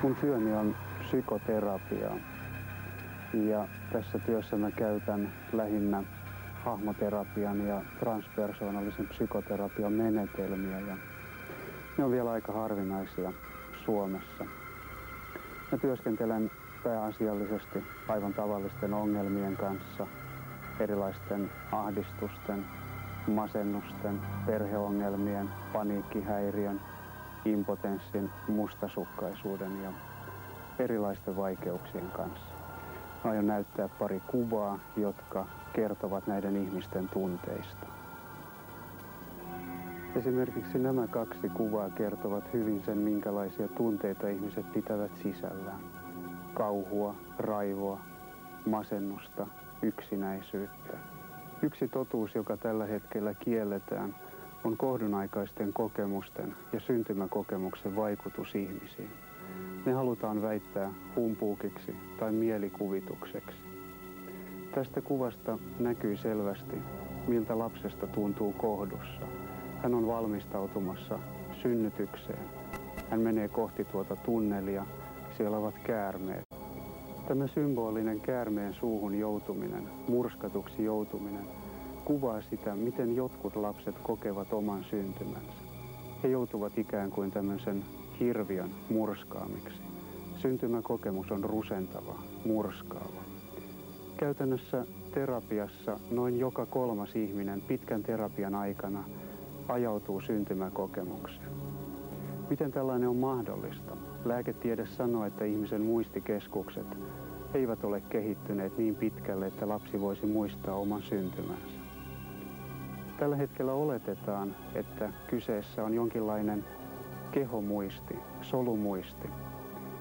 Mun työni on psykoterapia ja tässä työssä mä käytän lähinnä hahmoterapian ja transpersoonallisen psykoterapian menetelmiä ja ne on vielä aika harvinaisia Suomessa. Mä työskentelen pääasiallisesti aivan tavallisten ongelmien kanssa, erilaisten ahdistusten, masennusten, perheongelmien, paniikkihäiriön, impotenssin, mustasukkaisuuden ja erilaisten vaikeuksien kanssa. Mä aion näyttää pari kuvaa, jotka kertovat näiden ihmisten tunteista. Esimerkiksi nämä kaksi kuvaa kertovat hyvin sen, minkälaisia tunteita ihmiset pitävät sisällään. Kauhua, raivoa, masennusta, yksinäisyyttä. Yksi totuus, joka tällä hetkellä kielletään, on kohdunaikaisten kokemusten ja syntymäkokemuksen vaikutus ihmisiin. Ne halutaan väittää humpuukiksi tai mielikuvitukseksi. Tästä kuvasta näkyy selvästi, miltä lapsesta tuntuu kohdussa. Hän on valmistautumassa synnytykseen. Hän menee kohti tuota tunnelia. Siellä ovat käärmeet. Tämä symbolinen käärmeen suuhun joutuminen, murskatuksi joutuminen, kuvaa sitä, miten jotkut lapset kokevat oman syntymänsä. He joutuvat ikään kuin tämmöisen hirviön murskaamiksi. Syntymäkokemus on rusentava, murskaava. Käytännössä terapiassa noin joka kolmas ihminen pitkän terapian aikana ajautuu syntymäkokemukseen. Miten tällainen on mahdollista? Lääketiede sanoo, että ihmisen muistikeskukset eivät ole kehittyneet niin pitkälle, että lapsi voisi muistaa oman syntymänsä. Tällä hetkellä oletetaan, että kyseessä on jonkinlainen kehomuisti, solumuisti.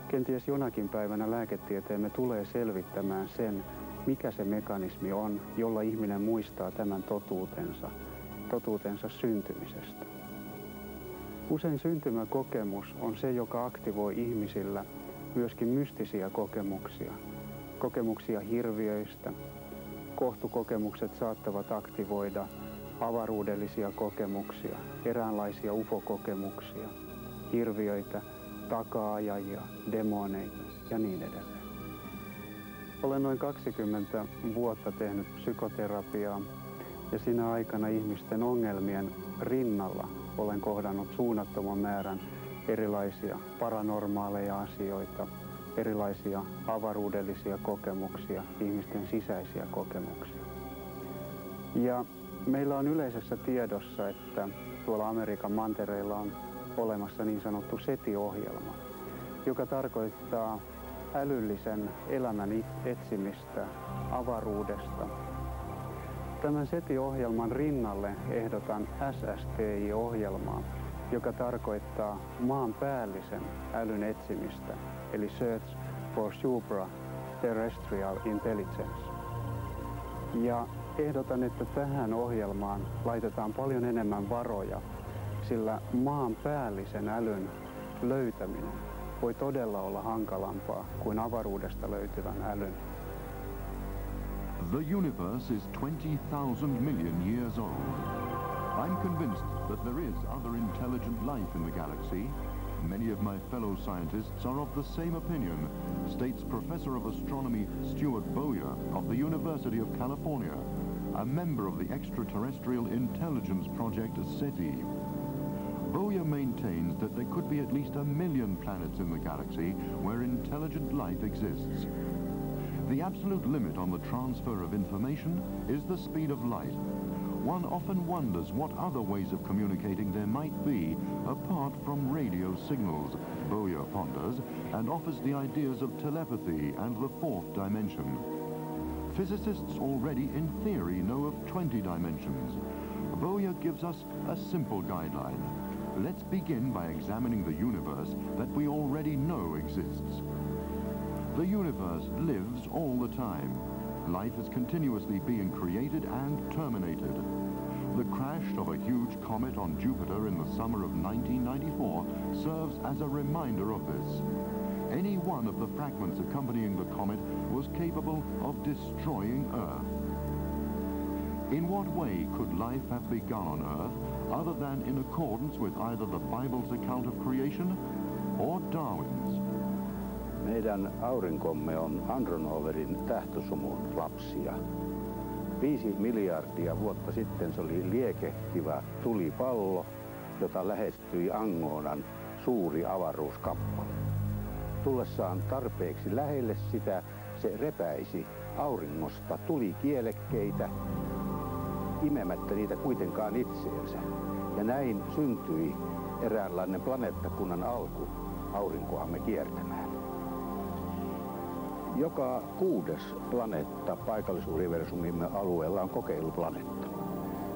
Kenties jonakin päivänä lääketieteemme tulee selvittämään sen, mikä se mekanismi on, jolla ihminen muistaa tämän totuutensa syntymisestä. Usein syntymäkokemus on se, joka aktivoi ihmisillä myöskin mystisiä kokemuksia. Kokemuksia hirviöistä. Kohtukokemukset saattavat aktivoida avaruudellisia kokemuksia, eräänlaisia UFO-kokemuksia, hirviöitä, taka-ajajia, demoneita ja niin edelleen. Olen noin 20 vuotta tehnyt psykoterapiaa ja siinä aikana ihmisten ongelmien rinnalla olen kohdannut suunnattoman määrän erilaisia paranormaaleja asioita, erilaisia avaruudellisia kokemuksia, ihmisten sisäisiä kokemuksia. Ja meillä on yleisessä tiedossa, että tuolla Amerikan mantereilla on olemassa niin sanottu SETI-ohjelma, joka tarkoittaa älyllisen elämän etsimistä avaruudesta. Tämän SETI-ohjelman rinnalle ehdotan SSTI-ohjelmaa, joka tarkoittaa maanpäällisen älyn etsimistä, eli Search for Supra-Terrestrial Intelligence. Ja ehdotan, että tähän ohjelmaan laitetaan paljon enemmän varoja, sillä maanpäällisen älyn löytäminen voi todella olla hankalampaa kuin avaruudesta löytyvän älyn. The universe is 20,000 million years old. I'm convinced that there is other intelligent life in the galaxy. Many of my fellow scientists are of the same opinion, states Professor of Astronomy Stuart Bowyer of the University of California, a member of the Extraterrestrial Intelligence Project SETI. Bowyer maintains that there could be at least 1 million planets in the galaxy where intelligent life exists. The absolute limit on the transfer of information is the speed of light. One often wonders what other ways of communicating there might be apart from radio signals, Bowyer ponders, and offers the ideas of telepathy and the fourth dimension. Physicists already in theory know of 20 dimensions. Bowyer gives us a simple guideline. Let's begin by examining the universe that we already know exists. The universe lives all the time. Life is continuously being created and terminated. The crash of a huge comet on Jupiter in the summer of 1994 serves as a reminder of this. Any one of the fragments accompanying the comet was capable of destroying Earth. In what way could life have begun on Earth other than in accordance with either the Bible's account of creation or Darwin's? Meidän aurinkomme on Andronoverin tähtösumun lapsia. 5 miljardia vuotta sitten se oli liekehtivä tulipallo, jota lähestyi Angonan suuri avaruuskappale. Tullessaan tarpeeksi lähelle sitä se repäisi auringosta tulikielekkeitä, imemättä niitä kuitenkaan itseensä. Ja näin syntyi eräänlainen planeettakunnan alku aurinkoamme kiertämään. Joka 6. planeetta paikallisuniversumimme alueella on kokeiluplaneetta.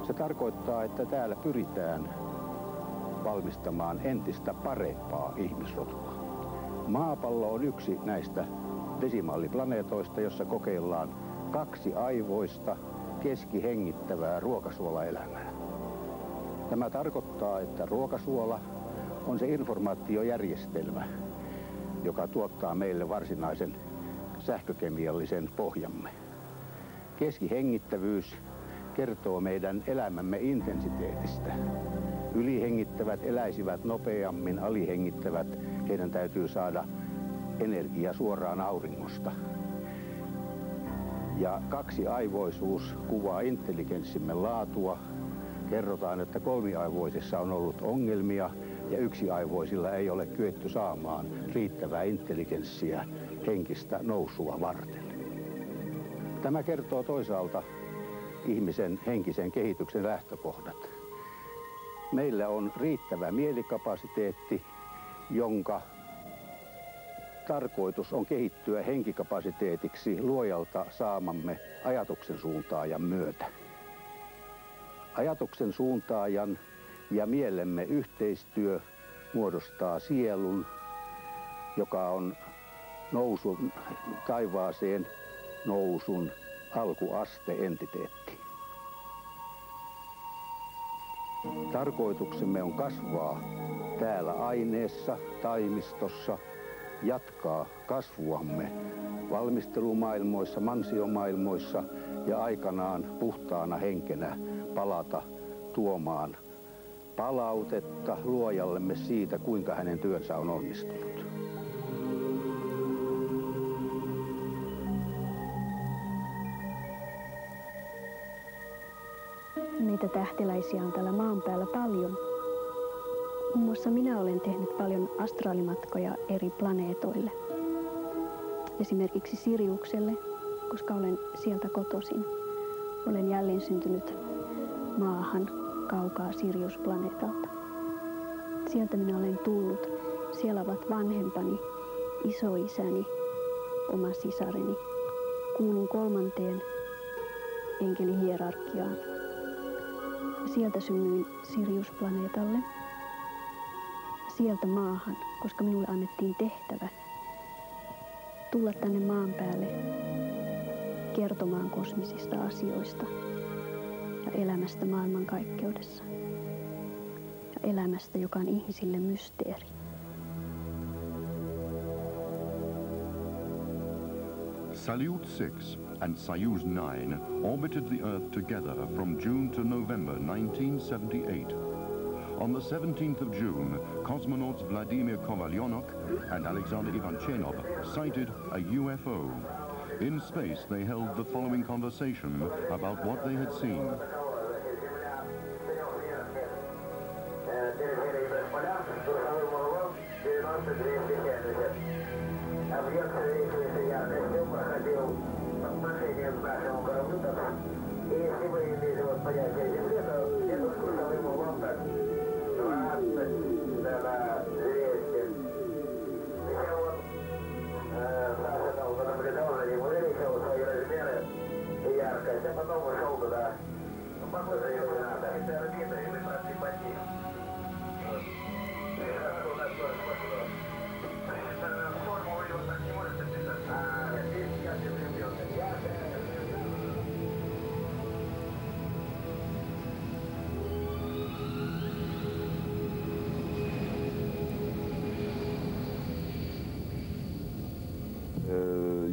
Se tarkoittaa, että täällä pyritään valmistamaan entistä parempaa ihmisrotua. Maapallo on yksi näistä desimaaliplaneetoista, jossa kokeillaan 2 aivoista keskihengittävää ruokasuolaelämää. Tämä tarkoittaa, että ruokasuola on se informaatiojärjestelmä, joka tuottaa meille varsinaisen sähkökemiallisen pohjamme. Keskihengittävyys kertoo meidän elämämme intensiteetistä. Ylihengittävät eläisivät nopeammin, alihengittävät, heidän täytyy saada energia suoraan auringosta. Ja 2-aivoisuus kuvaa intelligenssimme laatua. Kerrotaan, että 3-aivoisissa on ollut ongelmia ja 1-aivoisilla ei ole kyetty saamaan riittävää intelligenssiä henkistä nousua varten. Tämä kertoo toisaalta ihmisen henkisen kehityksen lähtökohdat. Meillä on riittävä mielikapasiteetti, jonka tarkoitus on kehittyä henkikapasiteetiksi luojalta saamamme ajatuksen suuntaajan myötä. Ajatuksen suuntaajan ja mielemme yhteistyö muodostaa sielun, joka on nousun, taivaaseen nousun alkuaste-entiteetti. Tarkoituksemme on kasvaa täällä aineessa, taimistossa, jatkaa kasvuamme valmistelumaailmoissa, mansiomaailmoissa ja aikanaan puhtaana henkenä palata tuomaan palautetta luojallemme siitä, kuinka hänen työnsä on onnistunut. Meitä tähtiläisiä on täällä maan päällä paljon. Muun muassa minä olen tehnyt paljon astraalimatkoja eri planeetoille. Esimerkiksi Siriukselle, koska olen sieltä kotoisin. Olen jälleen syntynyt maahan kaukaa Siriusplaneetalta. Sieltä minä olen tullut. Siellä ovat vanhempani, isoisäni, oma sisareni. Kuulun 3. enkelihierarkiaan. Sieltä synnyin Siriusplaneetalle. Sieltä maahan, koska minulle annettiin tehtävä tulla tänne maan päälle kertomaan kosmisista asioista ja elämästä maailmankaikkeudessa ja elämästä, joka on ihmisille mysteeri. Salyut 6 and Soyuz 9 orbited the Earth together from June to November 1978. On the 17th of June, cosmonauts Vladimir Kovalyonok and Alexander Ivanchenov sighted a UFO. In space, they held the following conversation about what they had seen.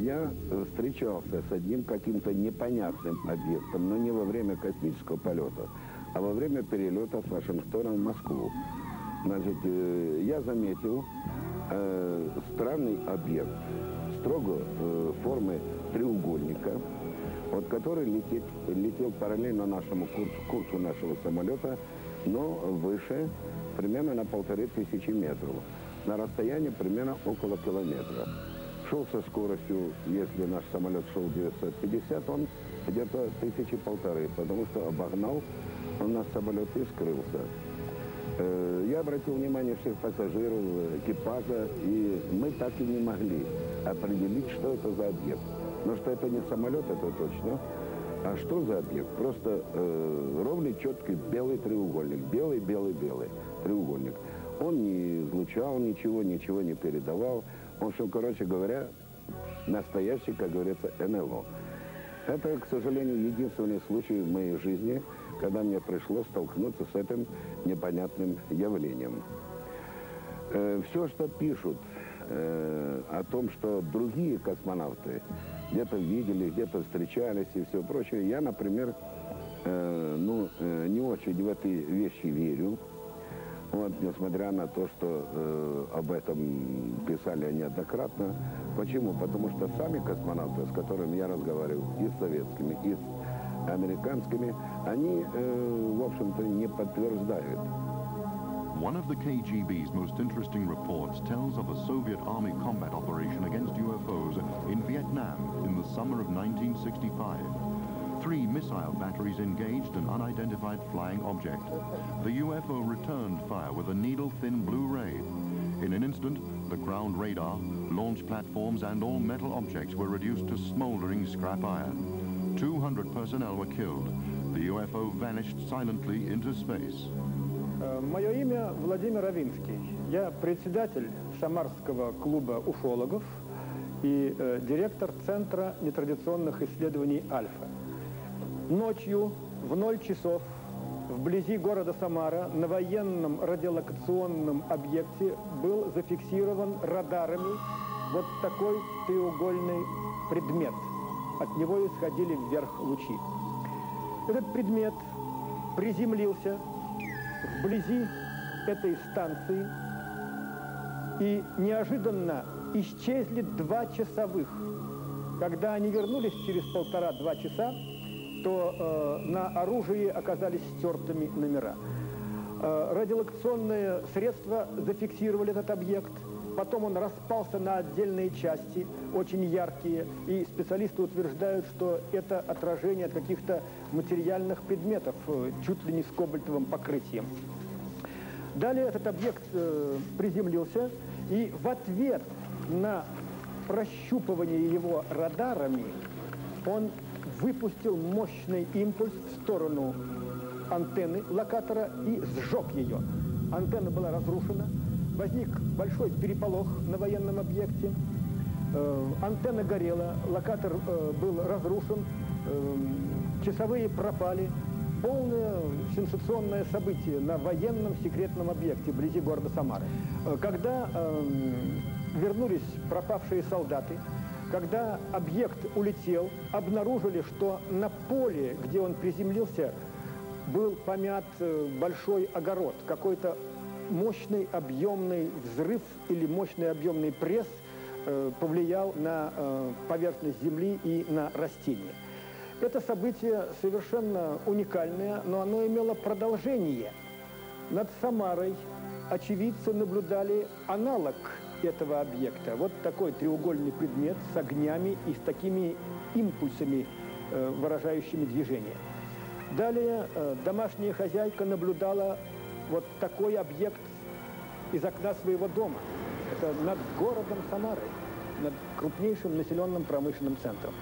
Я встречался с одним каким-то непонятным объектом, но не во время космического полета, а во время перелета с Вашингтона в Москву. Значит, я заметил странный объект, строго формы треугольника, вот, который летел параллельно нашему курсу нашего самолета, но выше, примерно на 1500 метров, на расстоянии примерно около километра. Шел со скоростью, если наш самолет шел 950, он где-то 1500, потому что обогнал он наш самолет и скрылся. Я обратил внимание всех пассажиров, экипажа, и мы так и не могли определить, что это за объект. Но что это не самолет, это точно. А что за объект? Просто ровный, четкий белый треугольник. Белый треугольник. Он не излучал ничего не передавал. В общем, короче говоря, настоящий, как говорится, НЛО. Это, к сожалению, единственный случай в моей жизни, когда мне пришлось столкнуться с этим непонятным явлением. Все, что пишут о том, что другие космонавты где-то видели, где-то встречались и все прочее, я, например, не очень в эти вещи верю. Вот, несмотря на то, что об этом писали неоднократно. Почему? Потому что сами космонавты, с которыми я разговаривал, и с советскими, и с американскими, они, в общем-то, не подтверждают. One of the KGB's most interesting reports tells of a Soviet Army combat operation against UFOs in Vietnam in the summer of 1965. 3 missile batteries engaged an unidentified flying object. The UFO returned fire with a needle-thin blue ray. In an instant, the ground radar, launch platforms and all metal objects were reduced to smoldering scrap iron. 200 personnel were killed. The UFO vanished silently into space. Мое имя Владимир Авинский. Я председатель Самарского клуба уфологов и директор Центра нетрадиционных исследований «Альфа». Ночью в 0 часов вблизи города Самара на военном радиолокационном объекте был зафиксирован радарами вот такой треугольный предмет. От него исходили вверх лучи. Этот предмет приземлился вблизи этой станции, и неожиданно исчезли 2 часовых. Когда они вернулись через 1,5-2 часа, то на оружии оказались стертыми номера. Радиолокационные средства зафиксировали этот объект, потом он распался на отдельные части, очень яркие, и специалисты утверждают, что это отражение от каких-то материальных предметов, чуть ли не с кобальтовым покрытием. Далее этот объект приземлился, и в ответ на прощупывание его радарами он выпустил мощный импульс в сторону антенны локатора и сжег ее. Антенна была разрушена, возник большой переполох на военном объекте, антенна горела, локатор был разрушен, часовые пропали. Полное сенсационное событие на военном секретном объекте вблизи города Самары. Когда вернулись пропавшие солдаты, когда объект улетел, обнаружили, что на поле, где он приземлился, был помят большой огород. Какой-то мощный объемный взрыв или мощный объемный пресс повлиял на поверхность земли и на растения. Это событие совершенно уникальное, но оно имело продолжение. Над Самарой очевидцы наблюдали аналог этого объекта. Вот такой треугольный предмет с огнями и с такими импульсами, выражающими движение. Далее домашняя хозяйка наблюдала вот такой объект из окна своего дома. Это над городом Самарой, над крупнейшим населенным промышленным центром.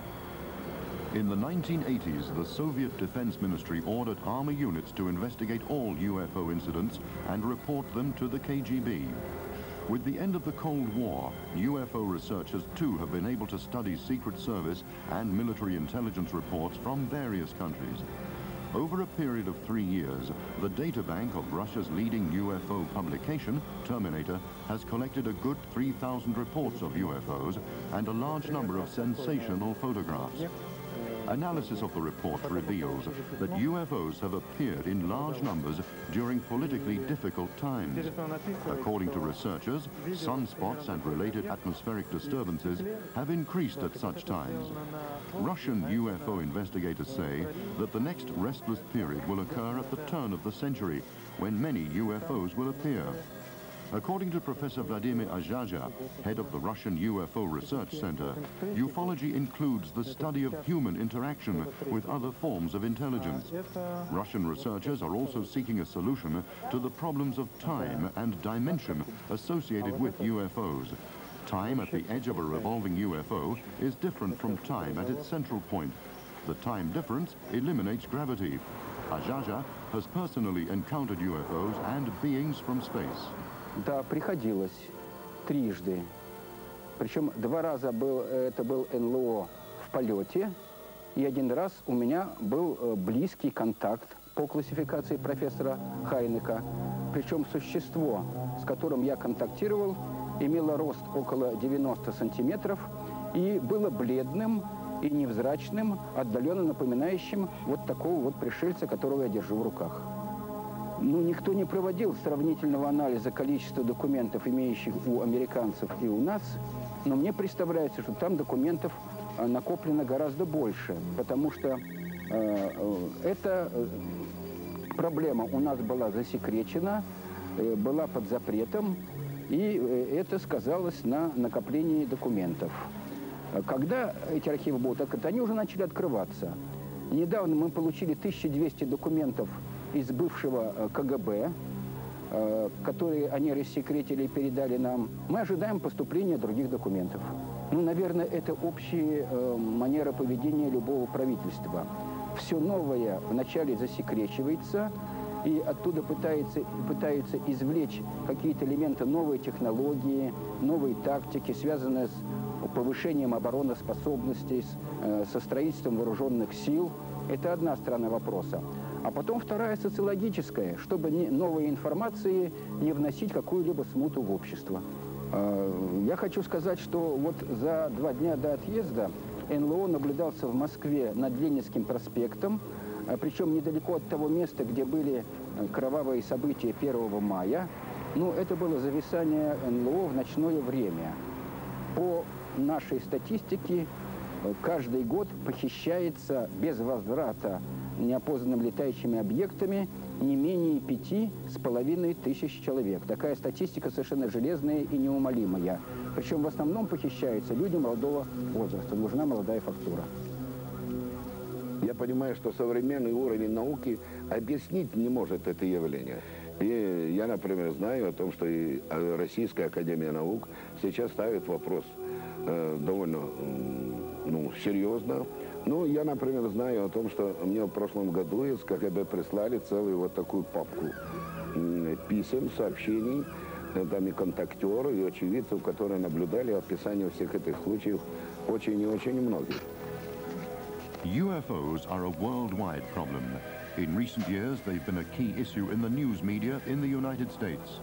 In the 1980s, the Soviet Defense Ministry ordered army units to investigate all UFO incidents and report them to the KGB. With the end of the Cold War, UFO researchers too have been able to study Secret Service and military intelligence reports from various countries. Over a period of 3 years, the databank of Russia's leading UFO publication, Terminator, has collected a good 3,000 reports of UFOs and a large number of sensational photographs. Analysis of the report reveals that UFOs have appeared in large numbers during politically difficult times. According to researchers, sunspots and related atmospheric disturbances have increased at such times. Russian UFO investigators say that the next restless period will occur at the turn of the century, when many UFOs will appear. According to Professor Vladimir Azhaja, head of the Russian UFO Research Center, ufology includes the study of human interaction with other forms of intelligence. Russian researchers are also seeking a solution to the problems of time and dimension associated with UFOs. Time at the edge of a revolving UFO is different from time at its central point. The time difference eliminates gravity. Azhaja has personally encountered UFOs and beings from space. Да, приходилось трижды. Причем 2 раза это был НЛО в полете, и 1 раз у меня был близкий контакт по классификации профессора Хайнека. Причем существо, с которым я контактировал, имело рост около 90 сантиметров и было бледным и невзрачным, отдаленно напоминающим вот такого вот пришельца, которого я держу в руках. Ну, никто не проводил сравнительного анализа количества документов, имеющих у американцев и у нас, но мне представляется, что там документов накоплено гораздо больше, потому что эта проблема у нас была засекречена, была под запретом, и это сказалось на накоплении документов. Когда эти архивы будут открыты, они уже начали открываться. Недавно мы получили 1200 документов из бывшего КГБ, которые они рассекретили и передали нам. Мы ожидаем поступления других документов. Ну, наверное, это общая манера поведения любого правительства. Все новое вначале засекречивается, и оттуда пытаются извлечь какие-то элементы новой технологии, новой тактики, связанные с повышением обороноспособностей, со строительством вооруженных сил. Это одна сторона вопроса. А потом вторая социологическая, чтобы новой информации не вносить какую-либо смуту в общество. Я хочу сказать, что вот за 2 дня до отъезда НЛО наблюдался в Москве над Ленинским проспектом, причем недалеко от того места, где были кровавые события 1 мая. Ну, это было зависание НЛО в ночное время. По нашей статистике, каждый год похищается без возврата неопознанными летающими объектами не менее 5500 человек. Такая статистика совершенно железная и неумолимая. Причем в основном похищаются люди молодого возраста. Нужна молодая фактура. Я понимаю, что современный уровень науки объяснить не может это явление. И я, например, знаю о том, что и Российская академия наук сейчас ставит вопрос довольно серьезно. Ну, я, например, знаю о том, что мне в прошлом году из КГБ прислали целую вот такую папку писем, сообщений, там и контактеры, и очевидцев, которые наблюдали описание всех этих случаев, очень и очень многих. UFOs are a worldwide problem. In recent years, they've been a key issue in the news media in the United States.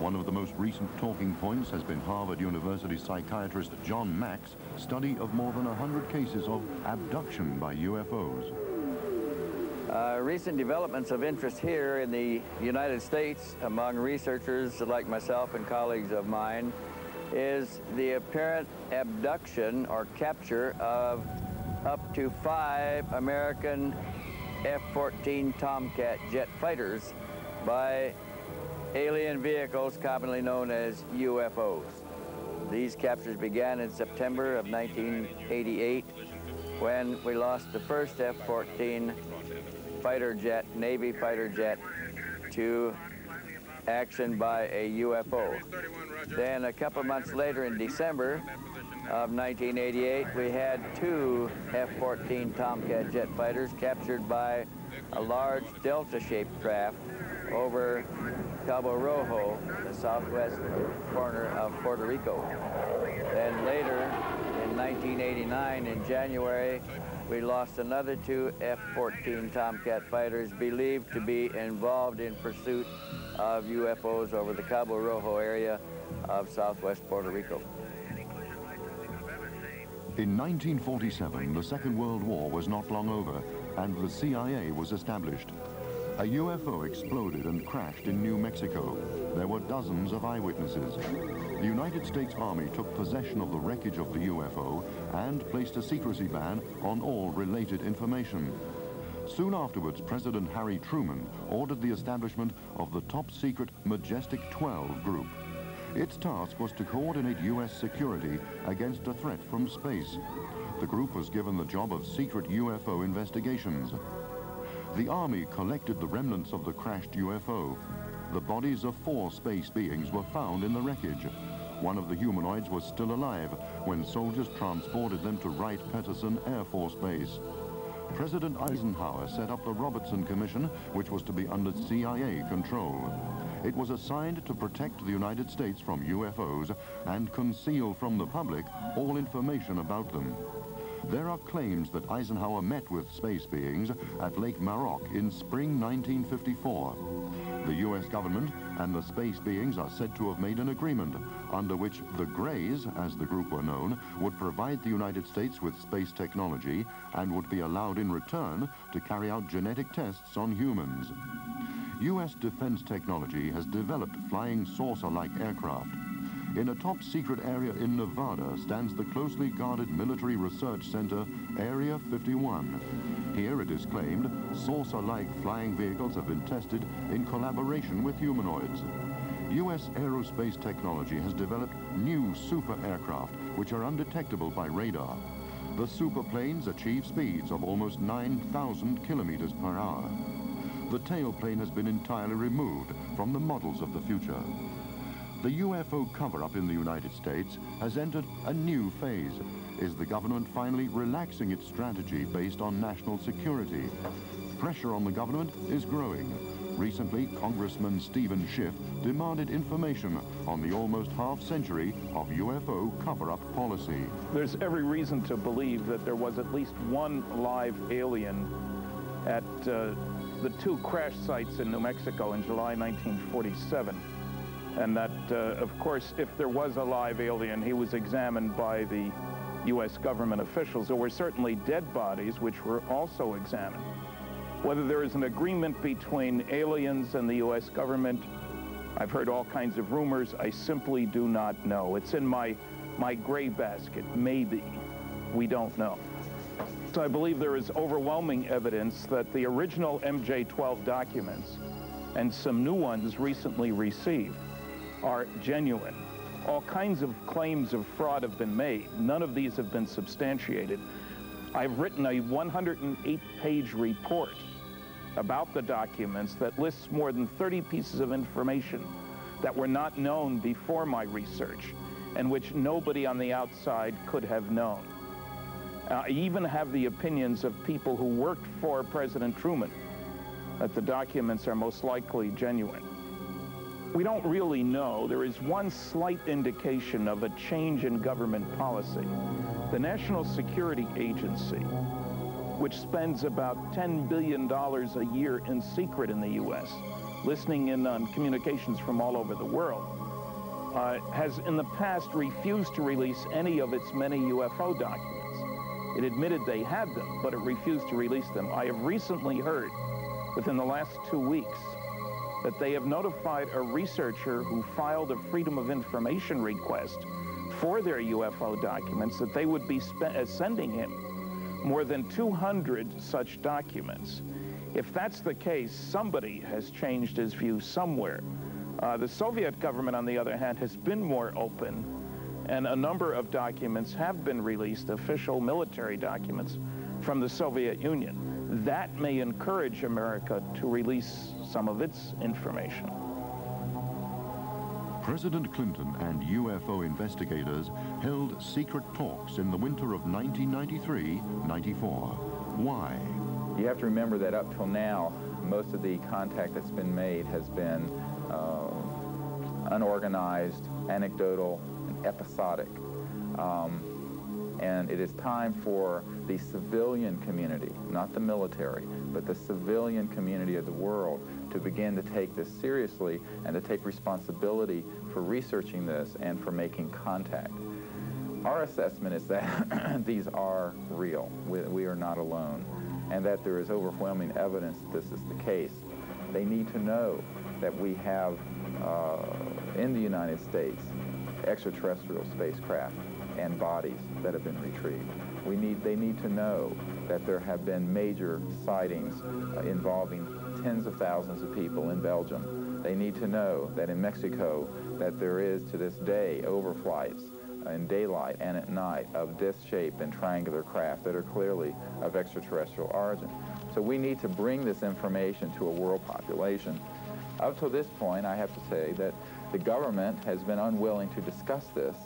One of the most recent talking points has been Harvard University psychiatrist John Mack's study of more than 100 cases of abduction by UFOs. Recent developments of interest here in the United States among researchers like myself and colleagues of mine is the apparent abduction or capture of up to 5 American F-14 Tomcat jet fighters by alien vehicles commonly known as UFOs. These captures began in September of 1988 when we lost the first F-14 fighter jet, Navy fighter jet, to action by a UFO. Then a couple months later in December of 1988, we had 2 F-14 Tomcat jet fighters captured by a large delta-shaped craft over Cabo Rojo, the southwest corner of Puerto Rico. Then later, in 1989, in January, we lost another 2 F-14 Tomcat fighters believed to be involved in pursuit of UFOs over the Cabo Rojo area of southwest Puerto Rico. In 1947, the Second World War was not long over, and the CIA was established. A UFO exploded and crashed in New Mexico. There were dozens of eyewitnesses. The United States Army took possession of the wreckage of the UFO and placed a secrecy ban on all related information. Soon afterwards, President Harry Truman ordered the establishment of the top-secret Majestic 12 group. Its task was to coordinate U.S. security against a threat from space. The group was given the job of secret UFO investigations. The Army collected the remnants of the crashed UFO. The bodies of 4 space beings were found in the wreckage. One of the humanoids was still alive when soldiers transported them to Wright-Patterson Air Force Base. President Eisenhower set up the Robertson Commission, which was to be under CIA control. It was assigned to protect the United States from UFOs and conceal from the public all information about them. There are claims that Eisenhower met with space beings at Lake Maroc in spring 1954. The U.S. government and the space beings are said to have made an agreement under which the Greys, as the group were known, would provide the United States with space technology and would be allowed in return to carry out genetic tests on humans. U.S. defense technology has developed flying saucer-like aircraft. In a top-secret area in Nevada stands the closely guarded military research center, Area 51. Here, it is claimed, saucer-like flying vehicles have been tested in collaboration with humanoids. U.S. aerospace technology has developed new super aircraft, which are undetectable by radar. The superplanes achieve speeds of almost 9,000 kilometers per hour. The tailplane has been entirely removed from the models of the future. The UFO cover-up in the United States has entered a new phase. Is the government finally relaxing its strategy based on national security? Pressure on the government is growing. Recently, Congressman Stephen Schiff demanded information on the almost half-century of UFO cover-up policy. There's every reason to believe that there was at least one live alien at the 2 crash sites in New Mexico in July 1947. And that, of course, if there was a live alien, he was examined by the U.S. government officials. There were certainly dead bodies which were also examined. Whether there is an agreement between aliens and the U.S. government, I've heard all kinds of rumors. I simply do not know. It's in my gray basket. Maybe. We don't know. So I believe there is overwhelming evidence that the original MJ-12 documents and some new ones recently received are genuine. All kinds of claims of fraud have been made. None of these have been substantiated. I've written a 108-page report about the documents that lists more than 30 pieces of information that were not known before my research and which nobody on the outside could have known. I even have the opinions of people who worked for President Truman that the documents are most likely genuine. We don't really know. There is one slight indication of a change in government policy. The National Security Agency, which spends about $10 billion a year in secret in the U.S., listening in on communications from all over the world, has in the past refused to release any of its many UFO documents. It admitted they had them, but it refused to release them. I have recently heard, within the last 2 weeks, that they have notified a researcher who filed a Freedom of Information request for their UFO documents that they would be sending him more than 200 such documents. If that's the case, somebody has changed his view somewhere. The Soviet government, on the other hand, has been more open, and a number of documents have been released, official military documents from the Soviet Union. That may encourage America to release some of its information. President Clinton and UFO investigators held secret talks in the winter of 1993-94. Why? You have to remember that up till now, most of the contact that's been made has been unorganized, anecdotal, and episodic. And it is time for the civilian community, not the military, but the civilian community of the world to begin to take this seriously and to take responsibility for researching this and for making contact. Our assessment is that these are real. We are not alone, and that there is overwhelming evidence that this is the case. They need to know that we have, in the United States, extraterrestrial spacecraft and bodies that have been retrieved. They need to know that there have been major sightings involving tens of thousands of people in Belgium. They need to know that in Mexico that there is to this day overflights in daylight and at night of disc-shaped and triangular craft that are clearly of extraterrestrial origin. So we need to bring this information to a world population. Up to this point, I have to say that the government has been unwilling to discuss this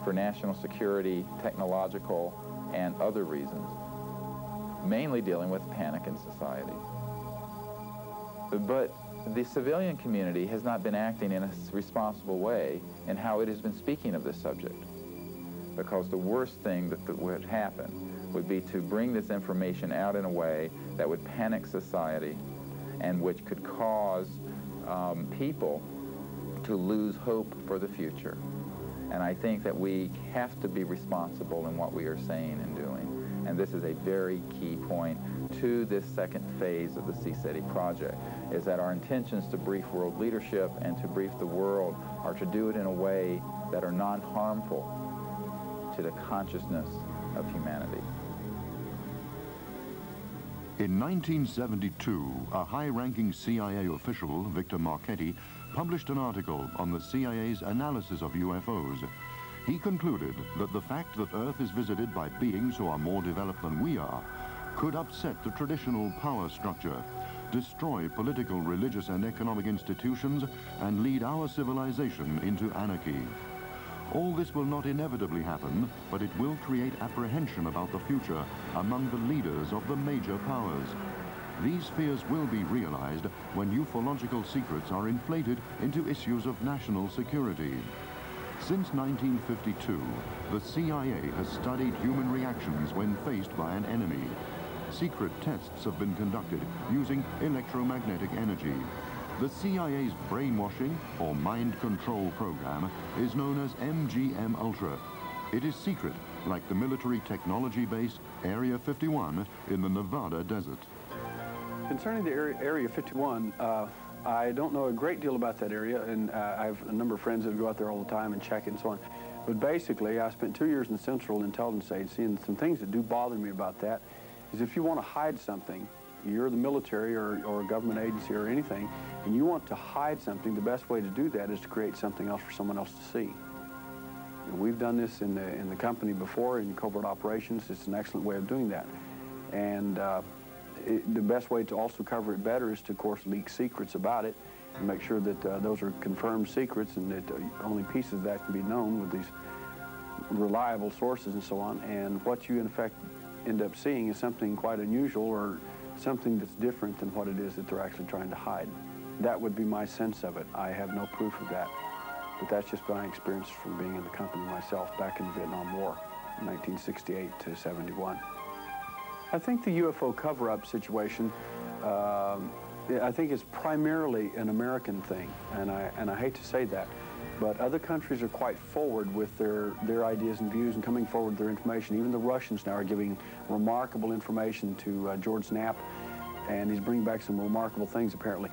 for national security, technological, and other reasons, mainly dealing with panic in society. But the civilian community has not been acting in a responsible way in how it has been speaking of this subject. Because the worst thing that would happen would be to bring this information out in a way that would panic society and which could cause people to lose hope for the future. And I think that we have to be responsible in what we are saying and doing. And this is a very key point to this second phase of the CSETI project, is that our intentions to brief world leadership and to brief the world are to do it in a way that are non-harmful to the consciousness of humanity. In 1972, a high-ranking CIA official, Victor Marchetti, published an article on the CIA's analysis of UFOs. He concluded that the fact that Earth is visited by beings who are more developed than we are could upset the traditional power structure, destroy political, religious, and economic institutions, and lead our civilization into anarchy. All this will not inevitably happen, but it will create apprehension about the future among the leaders of the major powers. These fears will be realized when ufological secrets are inflated into issues of national security. Since 1952, the CIA has studied human reactions when faced by an enemy. Secret tests have been conducted using electromagnetic energy. The CIA's brainwashing or mind control program is known as MGM Ultra. It is secret, like the military technology base Area 51 in the Nevada desert. Concerning the Area 51, I don't know a great deal about that area, and I have a number of friends that go out there all the time and check it and so on. But basically, I spent 2 years in Central Intelligence Agency, and some things that do bother me about that is if you want to hide something, you're the military or a government agency or anything, and you want to hide something, the best way to do that is to create something else for someone else to see. And we've done this in the company before, in covert operations. It's an excellent way of doing that. And the best way to also cover it better is to, of course, leak secrets about it and make sure that those are confirmed secrets and that only pieces of that can be known with these reliable sources and so on. And what you, in effect, end up seeing is something quite unusual or something that's different than what it is that they're actually trying to hide. That would be my sense of it. I have no proof of that, but that's just my experience from being in the company myself back in the Vietnam War, 1968 to 71. I think the UFO cover-up situation, I think is primarily an American thing, and I hate to say that, but other countries are quite forward with their ideas and views and coming forward with their information. Even the Russians now are giving remarkable information to George Knapp, and he's bringing back some remarkable things apparently.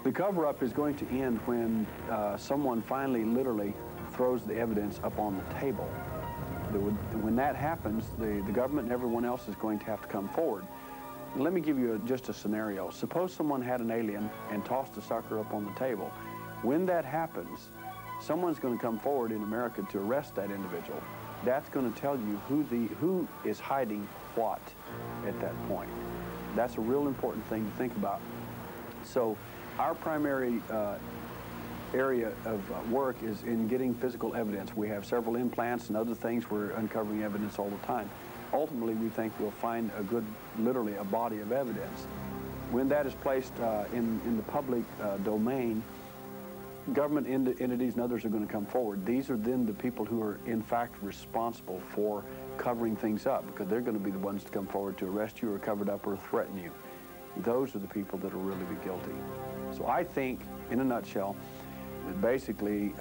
The cover-up is going to end when someone finally literally throws the evidence up on the table. When that happens, the government and everyone else is going to have to come forward. And let me give you just a scenario. Suppose someone had an alien and tossed a sucker up on the table. When that happens, someone's going to come forward in America to arrest that individual. That's going to tell you who is hiding what at that point. That's a real important thing to think about. So our primary area of work is in getting physical evidence. We have several implants and other things. We're uncovering evidence all the time. Ultimately, we think we'll find a good, literally a body of evidence. When that is placed in the public domain, government entities and others are going to come forward. These are then the people who are in fact responsible for covering things up, because they're going to be the ones to come forward to arrest you or cover it up or threaten you. Those are the people that will really be guilty. So I think, in a nutshell, that basically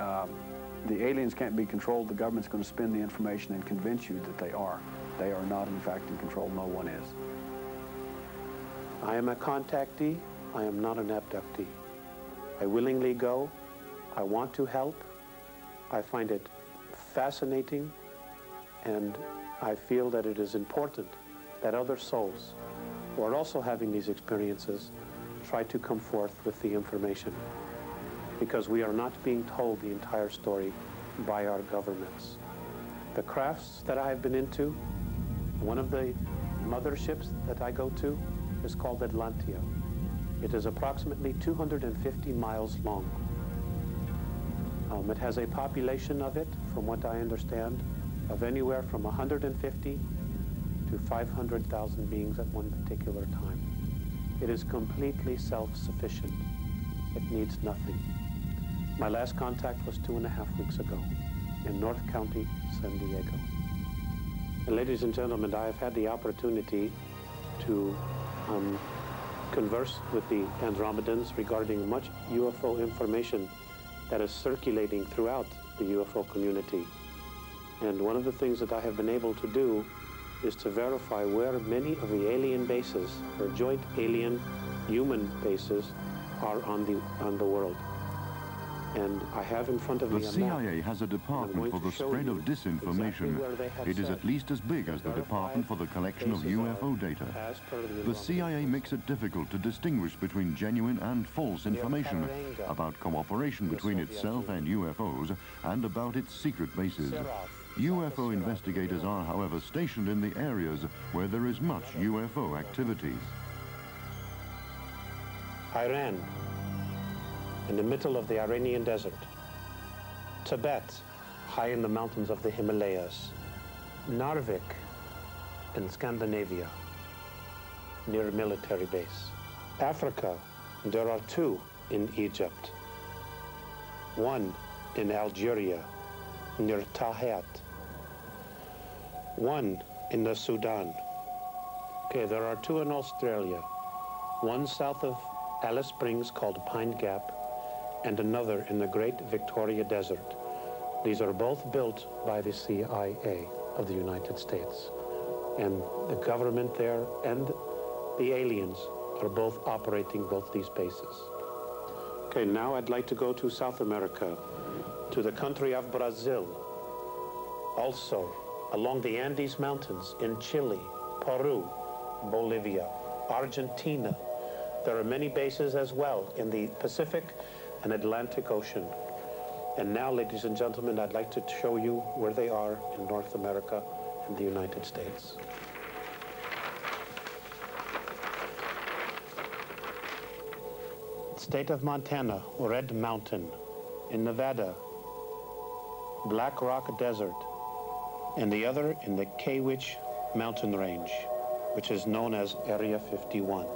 the aliens can't be controlled. The government's going to spin the information and convince you that they are. They are not, in fact, in control. No one is. I am a contactee. I am not an abductee. I willingly go. I want to help. I find it fascinating, and I feel that it is important that other souls who are also having these experiences try to come forth with the information, because we are not being told the entire story by our governments. The crafts that I have been into, one of the motherships that I go to is called Atlantia. It is approximately 250 miles long. It has a population of it, from what I understand, of anywhere from 150 to 500,000 beings at one particular time. It is completely self-sufficient. It needs nothing. My last contact was 2.5 weeks ago in North County, San Diego. And ladies and gentlemen, I have had the opportunity to converse with the Andromedans regarding much UFO information that is circulating throughout the UFO community. And one of the things that I have been able to do is to verify where many of the alien bases, or joint alien-human bases, are on the world. And I have in front of me the CIA has a department for the spread of disinformation. It is at least as big as the department for the collection of UFO data. The CIA makes it difficult to distinguish between genuine and false information about cooperation between itself and UFOs and about its secret bases. UFO investigators are, however, stationed in the areas where there is much UFO activity. Iran, in the middle of the Iranian desert. Tibet, high in the mountains of the Himalayas. Narvik, in Scandinavia, near a military base. Africa, there are 2 in Egypt. 1 in Algeria, near Tahat. 1 in the Sudan. Okay, there are 2 in Australia. 1 south of Alice Springs called Pine Gap, and another in the Great Victoria Desert. These are both built by the CIA of the United States. And the government there and the aliens are both operating both these bases. Okay, now I'd like to go to South America, to the country of Brazil. Also, along the Andes Mountains in Chile, Peru, Bolivia, Argentina. There are many bases as well in the Pacific and Atlantic Ocean. And now, ladies and gentlemen, I'd like to show you where they are in North America and the United States. State of Montana, Red Mountain. In Nevada, Black Rock Desert. And the other in the Kawich Mountain Range, which is known as Area 51.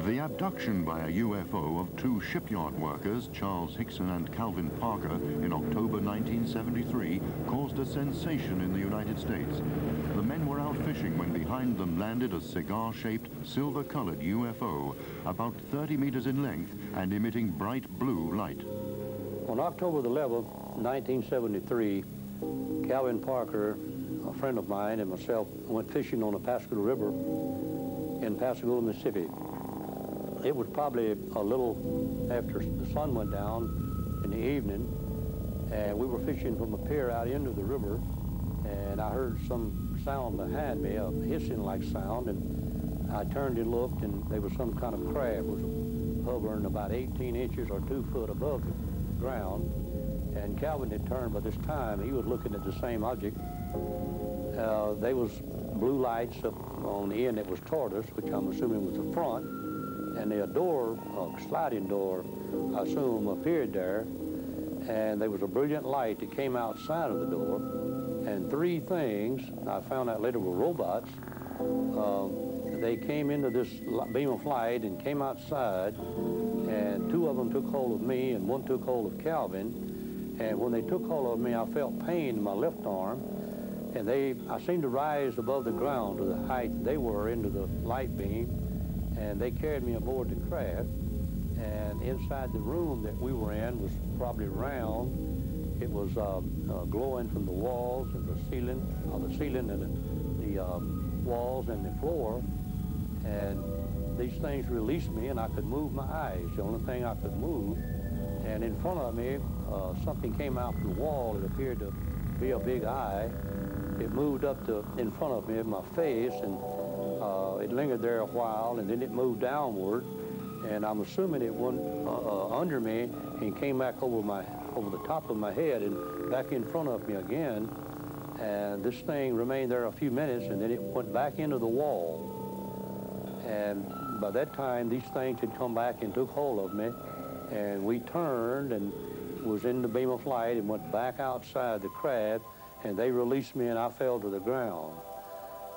The abduction by a UFO of 2 shipyard workers, Charles Hickson and Calvin Parker, in October 1973 caused a sensation in the United States. The men were out fishing when behind them landed a cigar-shaped, silver-colored UFO, about 30 meters in length and emitting bright blue light. On October the 11th, 1973, Calvin Parker, a friend of mine, and myself went fishing on the Pascagoula River in Pascagoula, Mississippi. It was probably a little after the sun went down in the evening, and we were fishing from a pier out into the river, and I heard some sound behind me, a hissing-like sound, and I turned and looked, and there was some kind of crab was hovering about 18 inches or 2 foot above the ground, and Calvin had turned by this time. He was looking at the same object. There was blue lights up on the end that was toward us, which I'm assuming was the front, and the door, a sliding door, I assume, appeared there, and there was a brilliant light that came outside of the door, and 3 things, I found out later, were robots. They came into this beam of light and came outside, and 2 of them took hold of me, and 1 took hold of Calvin, and when they took hold of me, I felt pain in my left arm, and I seemed to rise above the ground to the height they were into the light beam, and they carried me aboard the craft, And inside the room that we were in was probably round. It was glowing from the walls and the ceiling and the walls and the floor. And these things released me, and I could move my eyes, the only thing I could move. And in front of me, something came out from the wall. It appeared to be a big eye. It moved up to in front of me, my face, and it lingered there a while, and then it moved downward. And I'm assuming it went under me and came back over the top of my head and back in front of me again. And this thing remained there a few minutes, and then it went back into the wall. And by that time, these things had come back and took hold of me, and we turned and was in the beam of light and went back outside the craft, and they released me, and I fell to the ground.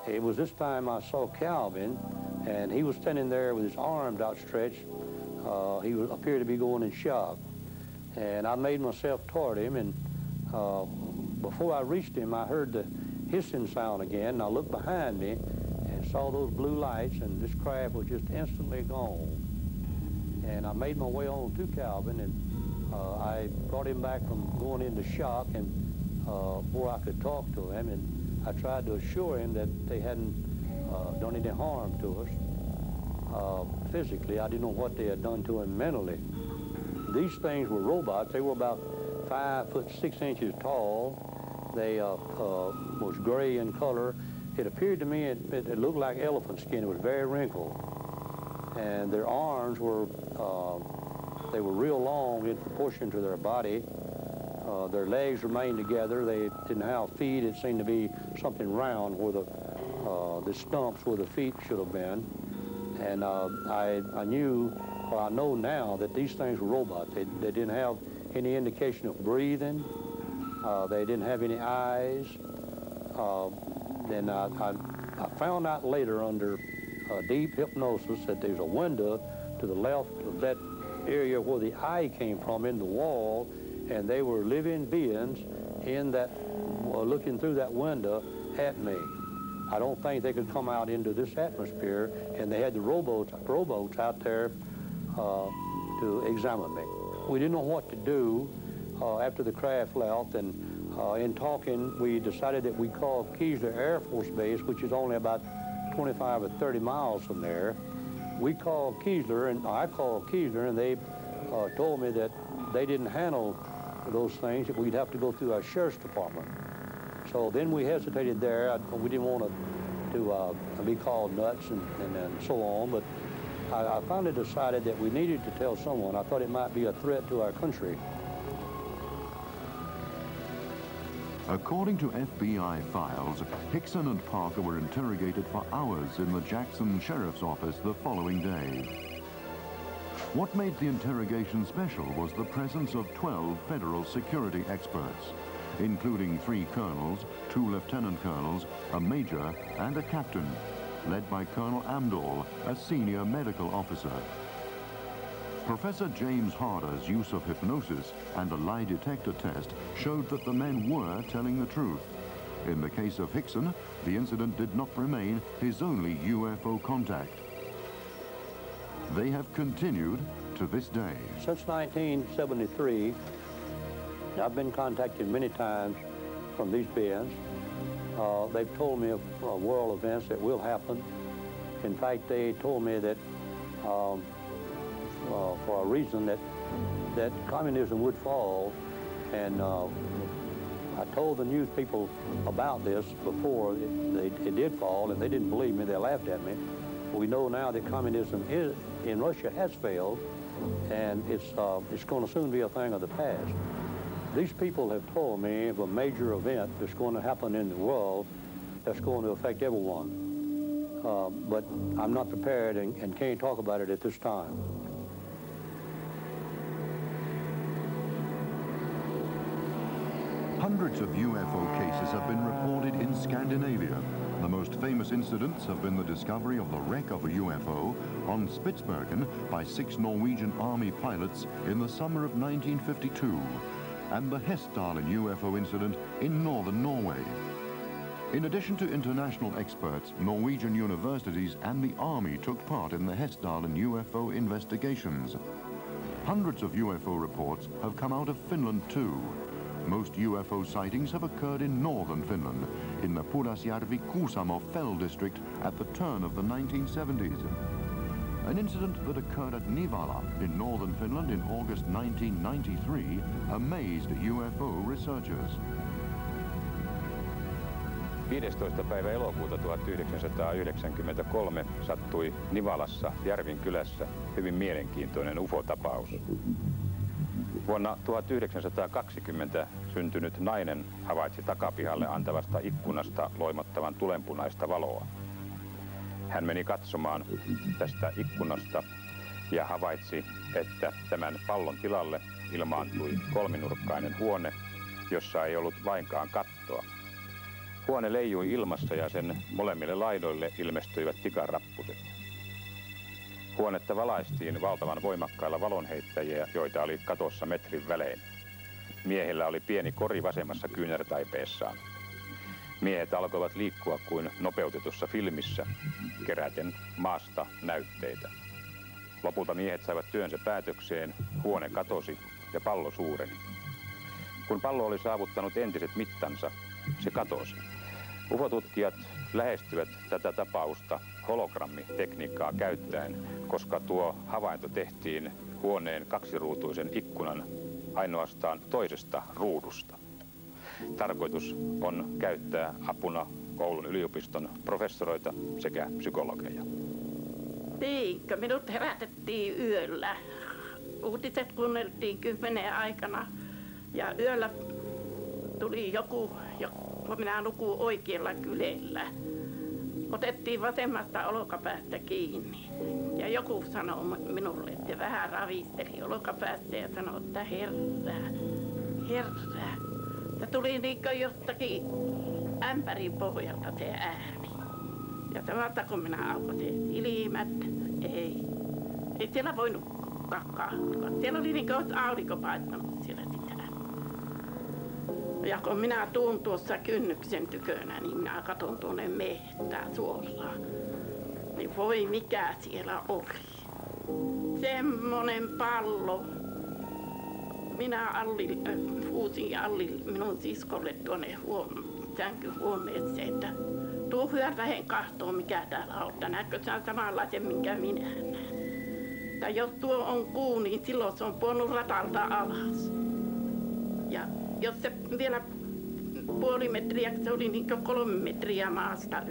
It was this time I saw Calvin, and he was standing there with his arms outstretched. He appeared to be going in shock. And I made myself toward him, and before I reached him, I heard the hissing sound again, and I looked behind me and saw those blue lights, and this craft was just instantly gone. And I made my way on to Calvin, and I brought him back from going into shock, and before I could talk to him, and I tried to assure him that they hadn't done any harm to us physically. I didn't know what they had done to him mentally. These things were robots. They were about 5 foot 6 inches tall. They was gray in color. It appeared to me it looked like elephant skin. It was very wrinkled. And their arms were, they were real long in proportion to their body. Their legs remained together. They didn't have feet. It seemed to be something round where the stumps where the feet should have been. And I knew, or I know now, that these things were robots. They didn't have any indication of breathing. They didn't have any eyes. Then I found out later under deep hypnosis that there's a window to the left of that area where the eye came from in the wall, and they were living beings in that, looking through that window at me. I don't think they could come out into this atmosphere, and they had the rowboats out there to examine me. We didn't know what to do after the craft left, and in talking, we decided that we'd call Keesler Air Force Base, which is only about 25 or 30 miles from there. We called Keesler, and I called Keesler, and they told me that they didn't handle those things, that we'd have to go through our sheriff's department. So then we hesitated there. We didn't want to be called nuts and so on, but I finally decided that we needed to tell someone. I thought it might be a threat to our country. According to FBI files, Hickson and Parker were interrogated for hours in the Jackson Sheriff's Office the following day. What made the interrogation special was the presence of 12 federal security experts, including 3 colonels, 2 lieutenant colonels, a major, and a captain, led by Colonel Amdahl, a senior medical officer. Professor James Harder's use of hypnosis and a lie detector test showed that the men were telling the truth. In the case of Hickson, the incident did not remain his only UFO contact. They have continued to this day. Since 1973, I've been contacted many times from these beings. They've told me of world events that will happen. In fact, they told me that for a reason that communism would fall, and I told the news people about this before it did fall, and they didn't believe me. They laughed at me. We know now that communism in Russia has failed, and it's going to soon be a thing of the past. These people have told me of a major event that's going to happen in the world that's going to affect everyone. But I'm not prepared and can't talk about it at this time. Hundreds of UFO cases have been reported in Scandinavia. The most famous incidents have been the discovery of the wreck of a UFO on Spitsbergen by 6 Norwegian Army pilots in the summer of 1952, and the Hessdalen UFO incident in northern Norway. In addition to international experts, Norwegian universities and the Army took part in the Hessdalen UFO investigations. Hundreds of UFO reports have come out of Finland too. Most UFO sightings have occurred in northern Finland, in the Pudasjärvi-Kuusamo Fell district at the turn of the 1970s. An incident that occurred at Nivala in northern Finland in August 1993 amazed UFO researchers. 15. päivä elokuuta 1993 sattui Nivalassa Järvin kylässä hyvin mielenkiintoinen UFO-tapaus. Vuonna 1920 syntynyt nainen havaitsi takapihalle antavasta ikkunasta loimottavan tulenpunaista valoa. Hän meni katsomaan tästä ikkunasta ja havaitsi, että tämän pallon tilalle ilmaantui kolminurkkainen huone, jossa ei ollut lainkaan kattoa. Huone leijui ilmassa ja sen molemmille laidoille ilmestyivät tikanrappuset. Huonetta valaistiin valtavan voimakkailla valonheittäjiä, joita oli katossa metrin välein. Miehillä oli pieni kori vasemmassa kyynärtaipeessaan. Miehet alkoivat liikkua kuin nopeutetussa filmissä, keräten maasta näytteitä. Lopulta miehet saivat työnsä päätökseen, huone katosi ja pallo suureni. Kun pallo oli saavuttanut entiset mittansa, se katosi. UFO-tutkijat lähestyvät tätä tapausta hologrammitekniikkaa käyttäen, koska tuo havainto tehtiin huoneen kaksiruutuisen ikkunan ainoastaan toisesta ruudusta. Tarkoitus on käyttää apuna Oulun yliopiston professoroita sekä psykologeja. Niinkö, minut herätettiin yöllä. Uutiset kuunneltiin 10 aikana ja yöllä tuli joku, kun minä nukun oikealla kyljellä. Otettiin vasemmasta olkapäästä kiinni ja joku sanoi minulle, että vähän ravisteli olkapäästä ja sanoi, että herää. Ja tuli niinkö jostakin ämpärin pohjalta se ääni. Ja samasta kun minä aukasin silmät, ei siellä voinut kakkaa. Siellä oli niinkö aurinko paistanut siellä sisällä. Ja kun minä tuun tuossa kynnyksen tykönä, niin minä katson tuonne mehtään suoraan. Niin voi mikä siellä oli. Semmonen pallo. Minä huusin Alli minun siskolle tuonne sänkyhuoneeseen, että tuu hyörähen kahtoon mikä täällä on. Näetkö sä samanlaisen minkä minä näen? Tai jos tuo on kuu, niin silloin se on puonut ratalta alas. Ja jos se vielä puoli metriä, se oli niin kuin 3 metriä maasta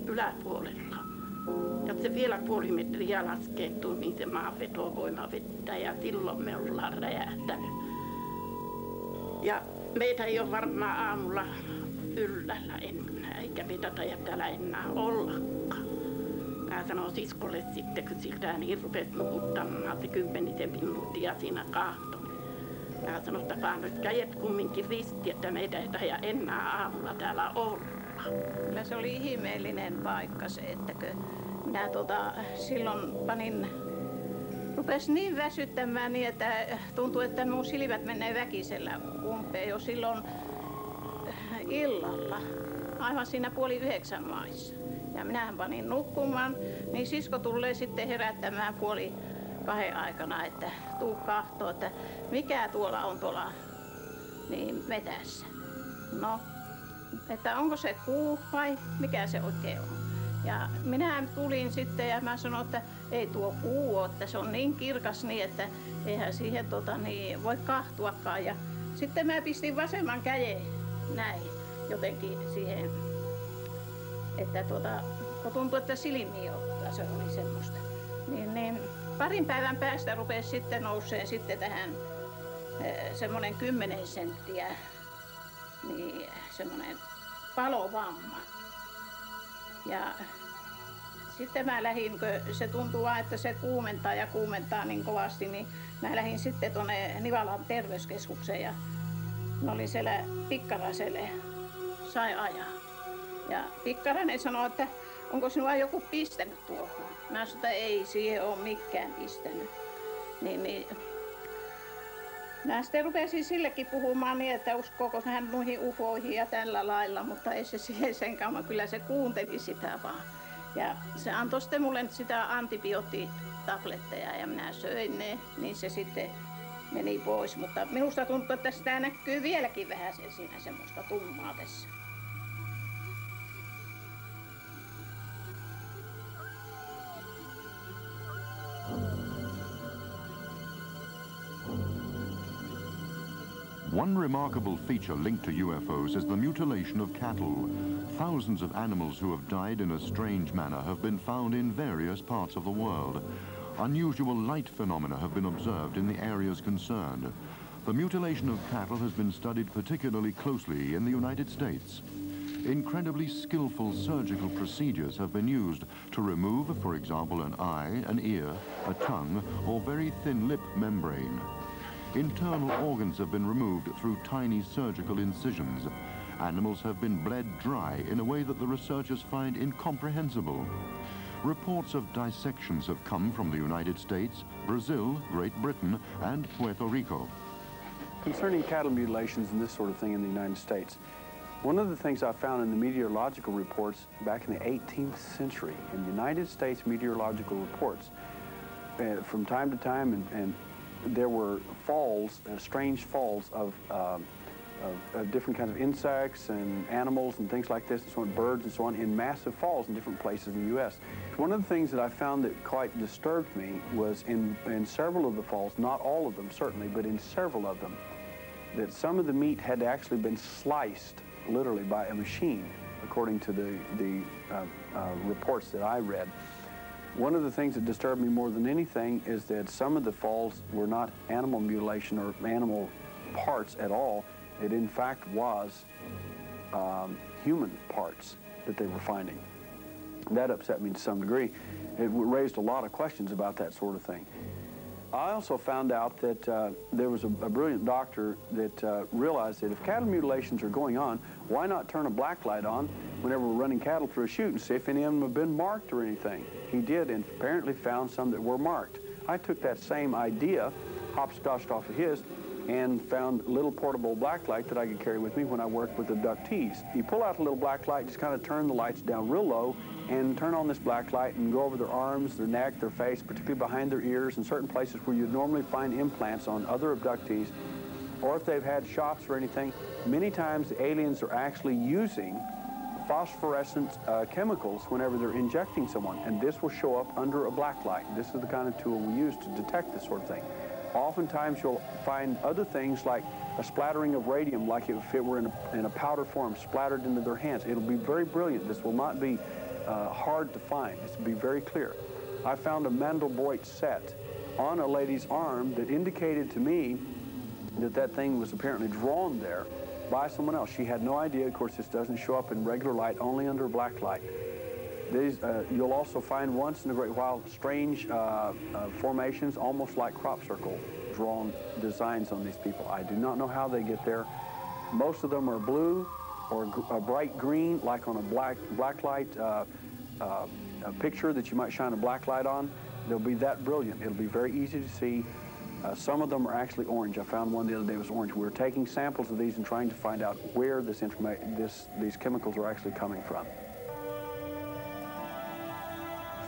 yläpuolella. Jos se vielä puoli metriä laskeentuu, niin se maanvetovoima vettää ja silloin me ollaan räjähtänyt. Ja meitä ei ole varmaan aamulla yllällä enää, eikä meitä taida täällä enää ollakaan. Mä sanoin siskolle sitten, kun siltä niin rupesi nukuttamaan se 10 minuuttia siinä kahtoon. Mä sanoin, että vaan nyt kädet kumminkin risti, että meitä ei taida enää aamulla täällä olla. Kyllä se oli ihmeellinen paikka se, että minä silloin rupesi niin väsyttämään niin, että tuntui, että mun silmät menee väkisellä umpeen jo silloin illalla, aivan siinä 8:30 maissa. Ja minähän panin nukkumaan, niin sisko tulee sitten herättämään 1:30 aikana, että tuu kahtoo, että mikä tuolla on tuolla niin metässä. No, että onko se kuu vai mikä se oikein on. Ja minä tulin sitten ja mä sanoin, että ei tuo kuu ole, että se on niin kirkas niin, että eihän siihen voi kahtuakaan. Ja sitten mä pistin vasemman käden näin jotenkin siihen, että kun tuntui, että silmiä ottaa, se oli semmoista. Niin parin päivän päästä rupesi sitten nousee sitten tähän semmoinen 10 senttiä, niin semmoinen palovamma. Ja sitten mä lähdin, kun se tuntuu vaan, että se kuumentaa niin kovasti, niin mä lähdin sitten tuonne Nivalan terveyskeskukseen ja mä olin siellä Pikkaraselle, sai ajaa. Ja Pikkarainen sanoi, että onko sinua joku pistänyt tuohon. Mä sanoin, että ei siihen ole mikään pistänyt. Niin mä sitten rupesin sillekin puhumaan niin, että uskooko hän noihin ufoihin ja tällä lailla, mutta ei se siihen sen kauan, kyllä se kuunteli sitä vaan. Ja se antoi sitten mulle sitä antibioottitabletteja ja minä söin ne, niin se sitten meni pois. Mutta minusta tuntuu, että sitä näkyy vieläkin vähän siinä semmoista tummaa tässä. One remarkable feature linked to UFOs is the mutilation of cattle. Thousands of animals who have died in a strange manner have been found in various parts of the world. Unusual light phenomena have been observed in the areas concerned. The mutilation of cattle has been studied particularly closely in the United States. Incredibly skillful surgical procedures have been used to remove, for example, an eye, an ear, a tongue, or very thin lip membrane. Internal organs have been removed through tiny surgical incisions. Animals have been bled dry in a way that the researchers find incomprehensible. Reports of dissections have come from the United States, Brazil, Great Britain, and Puerto Rico. Concerning cattle mutilations and this sort of thing in the United States, one of the things I found in the meteorological reports back in the 18th century, in United States meteorological reports, from time to time, and there were falls, strange falls of different kinds of insects and animals and things like this, and so on, birds and so on, in massive falls in different places in the U.S. One of the things that I found that quite disturbed me was in several of the falls, not all of them certainly, but in several of them, that some of the meat had actually been sliced literally by a machine, according to the reports that I read. One of the things that disturbed me more than anything is that some of the falls were not animal mutilation or animal parts at all. It in fact was human parts that they were finding. That upset me to some degree. It raised a lot of questions about that sort of thing. I also found out that there was a brilliant doctor that realized that if cattle mutilations are going on, why not turn a black light on whenever we're running cattle through a chute and see if any of them have been marked or anything. He did, and apparently found some that were marked. I took that same idea, hopscotched off of his, and found a little portable black light that I could carry with me when I worked with abductees. You pull out a little black light, just kind of turn the lights down real low, and turn on this black light and go over their arms, their neck, their face, particularly behind their ears, and certain places where you'd normally find implants on other abductees, or if they've had shots or anything. Many times the aliens are actually using phosphorescent chemicals whenever they're injecting someone, and this will show up under a black light. This is the kind of tool we use to detect this sort of thing. Oftentimes you'll find other things like a splattering of radium, like if it were in a powder form, splattered into their hands. It'll be very brilliant. This will not be hard to find. It's to be very clear. I found a Mandelbrot set on a lady's arm that indicated to me that that thing was apparently drawn there by someone else. She had no idea. Of course, this doesn't show up in regular light, only under black light. These, you'll also find once in a great while strange formations, almost like crop circle drawn designs on these people. I do not know how they get there. Most of them are blue or a bright green, like on a black light a picture that you might shine a black light on. They'll be that brilliant. It'll be very easy to see. Some of them are actually orange. I found one the other day was orange. We were taking samples of these and trying to find out where these chemicals are actually coming from.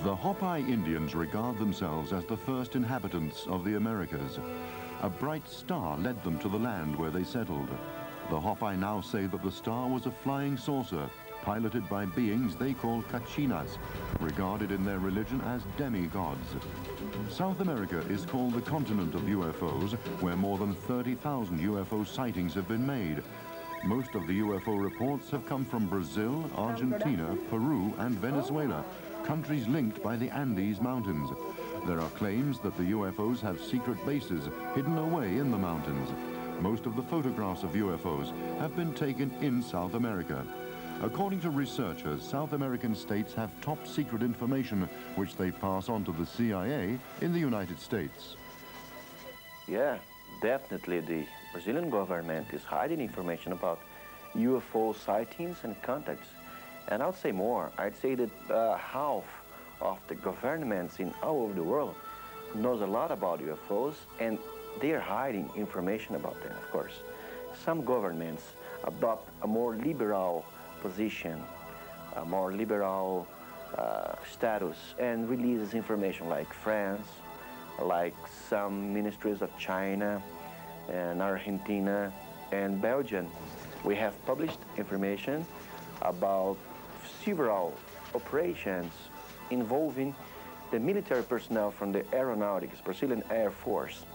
The Hopi Indians regard themselves as the first inhabitants of the Americas. A bright star led them to the land where they settled. The Hopi now say that the star was a flying saucer, piloted by beings they call Kachinas, regarded in their religion as demigods. South America is called the continent of UFOs, where more than 30,000 UFO sightings have been made. Most of the UFO reports have come from Brazil, Argentina, Peru, and Venezuela, countries linked by the Andes Mountains. There are claims that the UFOs have secret bases hidden away in the mountains. Most of the photographs of UFOs have been taken in South America. According to researchers, South American states have top secret information which they pass on to the CIA in the United States. Yeah, definitely the Brazilian government is hiding information about UFO sightings and contacts. And I'd say more. I'd say that half of the governments in all over the world knows a lot about UFOs, and they're hiding information about them, of course. Some governments adopt a more liberal position, a more liberal status and releases information like France, like some ministries of China and Argentina and Belgium. We have published information about several operations involving the military personnel from the aeronautics, Brazilian Air Force.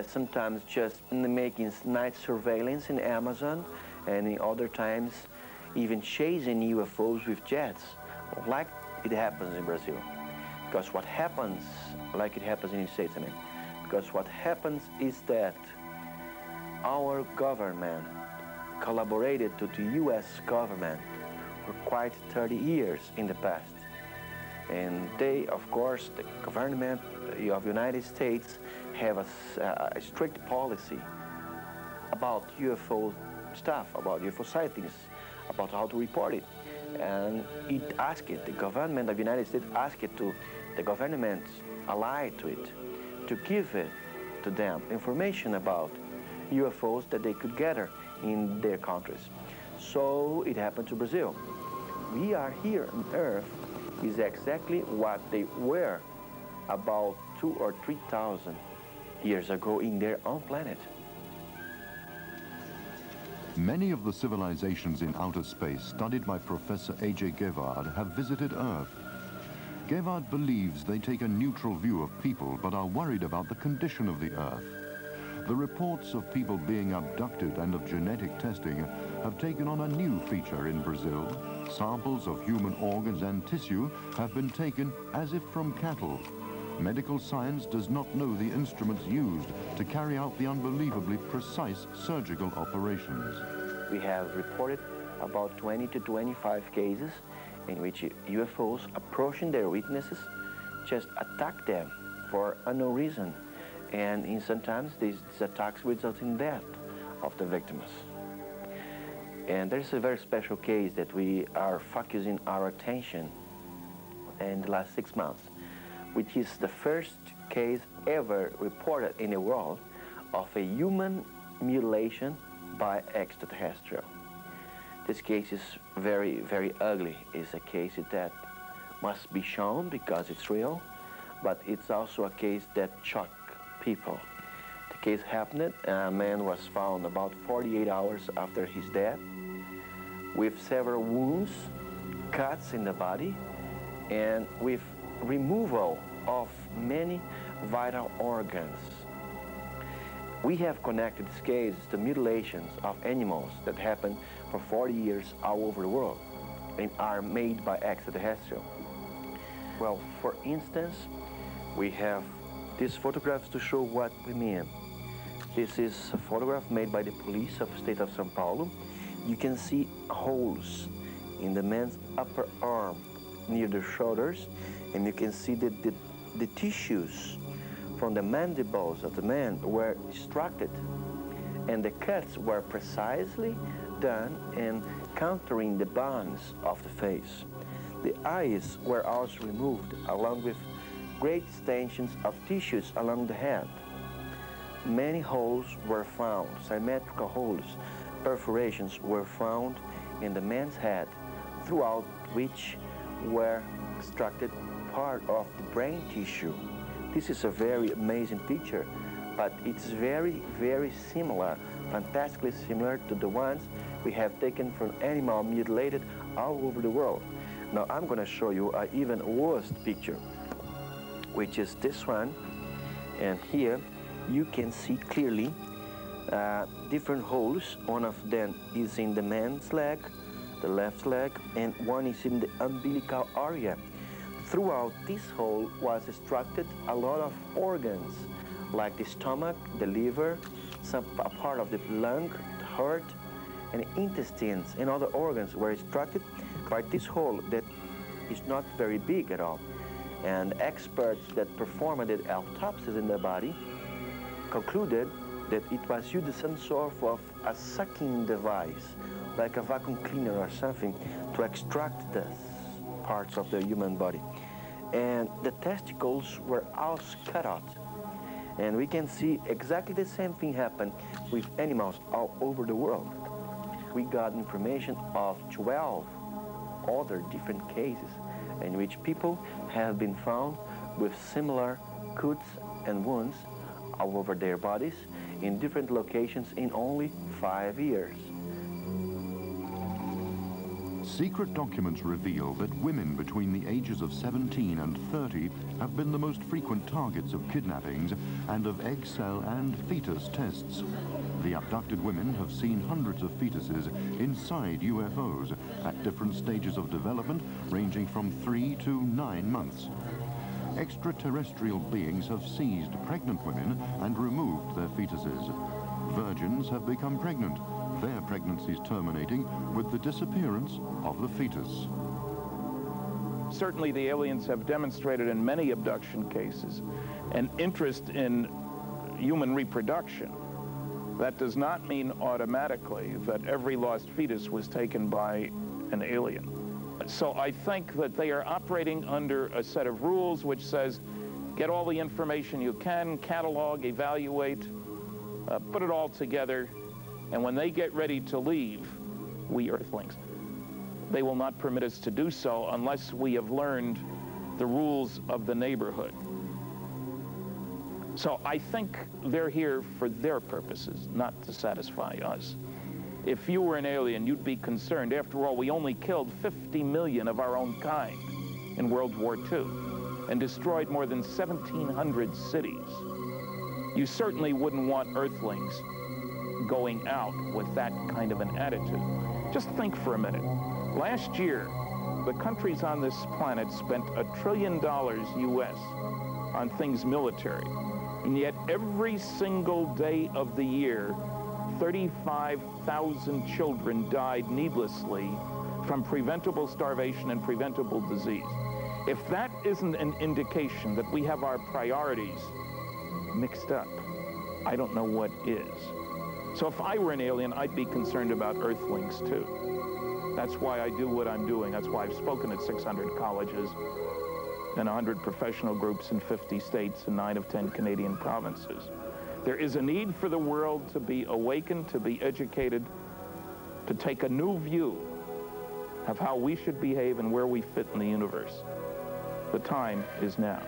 Sometimes just making night surveillance in Amazon, and in other times even chasing UFOs with jets, like it happens in Brazil. Because what happens, like it happens in the States, because what happens is that our government collaborated to the US government for quite 30 years in the past. And they, of course, the government of the United States have a strict policy about UFO stuff, about UFO sightings, about how to report it. And it asked it, the government of the United States asked it to the governments allied to it, to give it to them information about UFOs that they could gather in their countries. So it happened to Brazil. We are here on Earth is exactly what they were about 2,000 or 3,000 years ago in their own planet. Many of the civilizations in outer space studied by Professor A.J. Gevard have visited Earth. Gevard believes they take a neutral view of people but are worried about the condition of the Earth. The reports of people being abducted and of genetic testing have taken on a new feature in Brazil. Samples of human organs and tissue have been taken as if from cattle. Medical science does not know the instruments used to carry out the unbelievably precise surgical operations. We have reported about 20 to 25 cases in which UFOs approaching their witnesses just attack them for no reason. And sometimes these attacks result in death of the victims. And there's a very special case that we are focusing our attention in the last 6 months, which is the first case ever reported in the world of a human mutilation by extraterrestrial. This case is very, very ugly. It's a case that must be shown because it's real, but it's also a case that shocked people. The case happened, a man was found about 48 hours after his death with several wounds, cuts in the body, and with removal of many vital organs. We have connected this case to mutilations of animals that happen for 40 years all over the world and are made by extraterrestrial. Well, for instance, we have these photographs to show what we mean. This is a photograph made by the police of the state of São Paulo. You can see holes in the man's upper arm near the shoulders, and you can see that the tissues from the mandibles of the man were extracted, and the cuts were precisely done in countering the bones of the face. The eyes were also removed, along with great extensions of tissues along the head. Many holes were found, symmetrical holes, perforations were found in the man's head, throughout which were extracted part of the brain tissue. This is a very amazing picture, but it's very, very similar, fantastically similar to the ones we have taken from animals mutilated all over the world. Now I'm going to show you an even worse picture, which is this one, and here you can see clearly different holes. One of them is in the man's leg, the left leg, and one is in the umbilical area. Throughout this hole was extracted a lot of organs, like the stomach, the liver, a part of the lung, the heart, and intestines, and other organs were extracted by this hole that is not very big at all. And experts that performed the autopsies in the body concluded that it was used some sort of a sucking device, like a vacuum cleaner or something, to extract the parts of the human body. And the testicles were all cut out. And we can see exactly the same thing happen with animals all over the world. We got information of 12 other different cases in which people have been found with similar cuts and wounds all over their bodies in different locations in only 5 years. Secret documents reveal that women between the ages of 17 and 30 have been the most frequent targets of kidnappings and of egg cell and fetus tests. The abducted women have seen hundreds of fetuses inside UFOs at different stages of development, ranging from 3 to 9 months. Extraterrestrial beings have seized pregnant women and removed their fetuses. Virgins have become pregnant, their pregnancies terminating with the disappearance of the fetus. Certainly the aliens have demonstrated in many abduction cases an interest in human reproduction. That does not mean automatically that every lost fetus was taken by an alien. So I think that they are operating under a set of rules which says, get all the information you can, catalog, evaluate, put it all together, and when they get ready to leave, we Earthlings, they will not permit us to do so unless we have learned the rules of the neighborhood. So I think they're here for their purposes, not to satisfy us. If you were an alien, you'd be concerned. After all, we only killed 50 million of our own kind in World War II and destroyed more than 1,700 cities. You certainly wouldn't want Earthlings going out with that kind of an attitude. Just think for a minute. Last year, the countries on this planet spent $1 trillion US on things military. And yet every single day of the year, 35,000 children died needlessly from preventable starvation and preventable disease. If that isn't an indication that we have our priorities mixed up, I don't know what is. So if I were an alien, I'd be concerned about Earthlings too. That's why I do what I'm doing. That's why I've spoken at 600 colleges and 100 professional groups in 50 states and 9 of 10 Canadian provinces. There is a need for the world to be awakened, to be educated, to take a new view of how we should behave and where we fit in the universe. The time is now.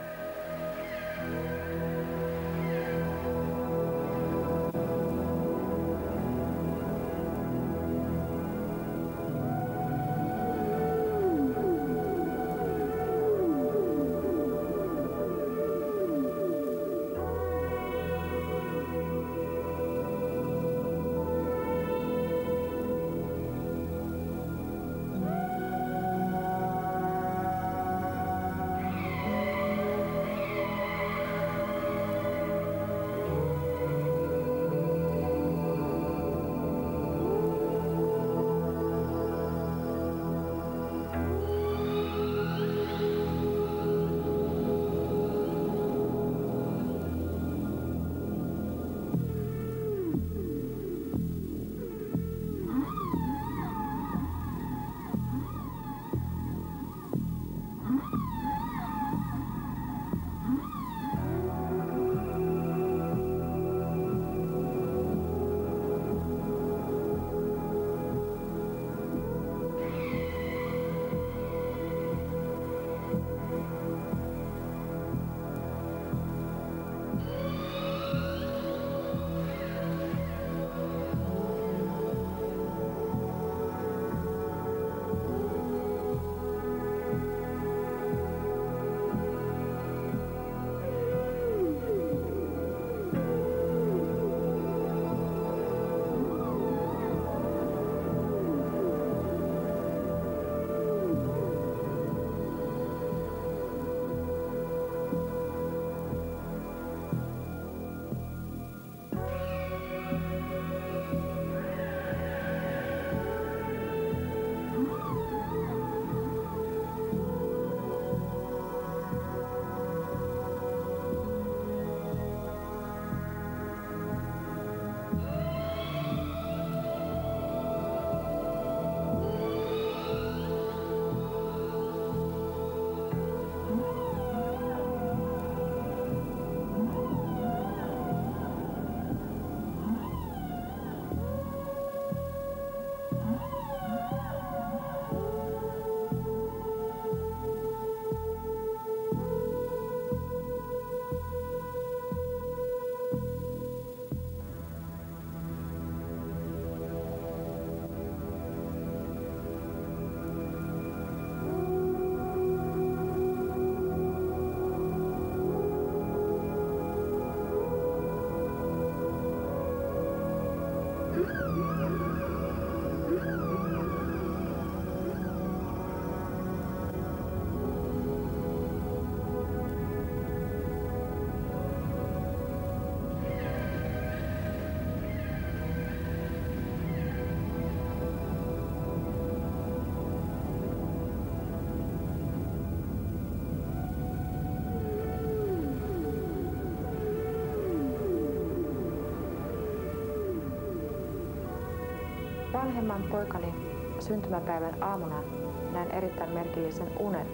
Vanhemman poikani syntymäpäivän aamuna näin erittäin merkillisen unen.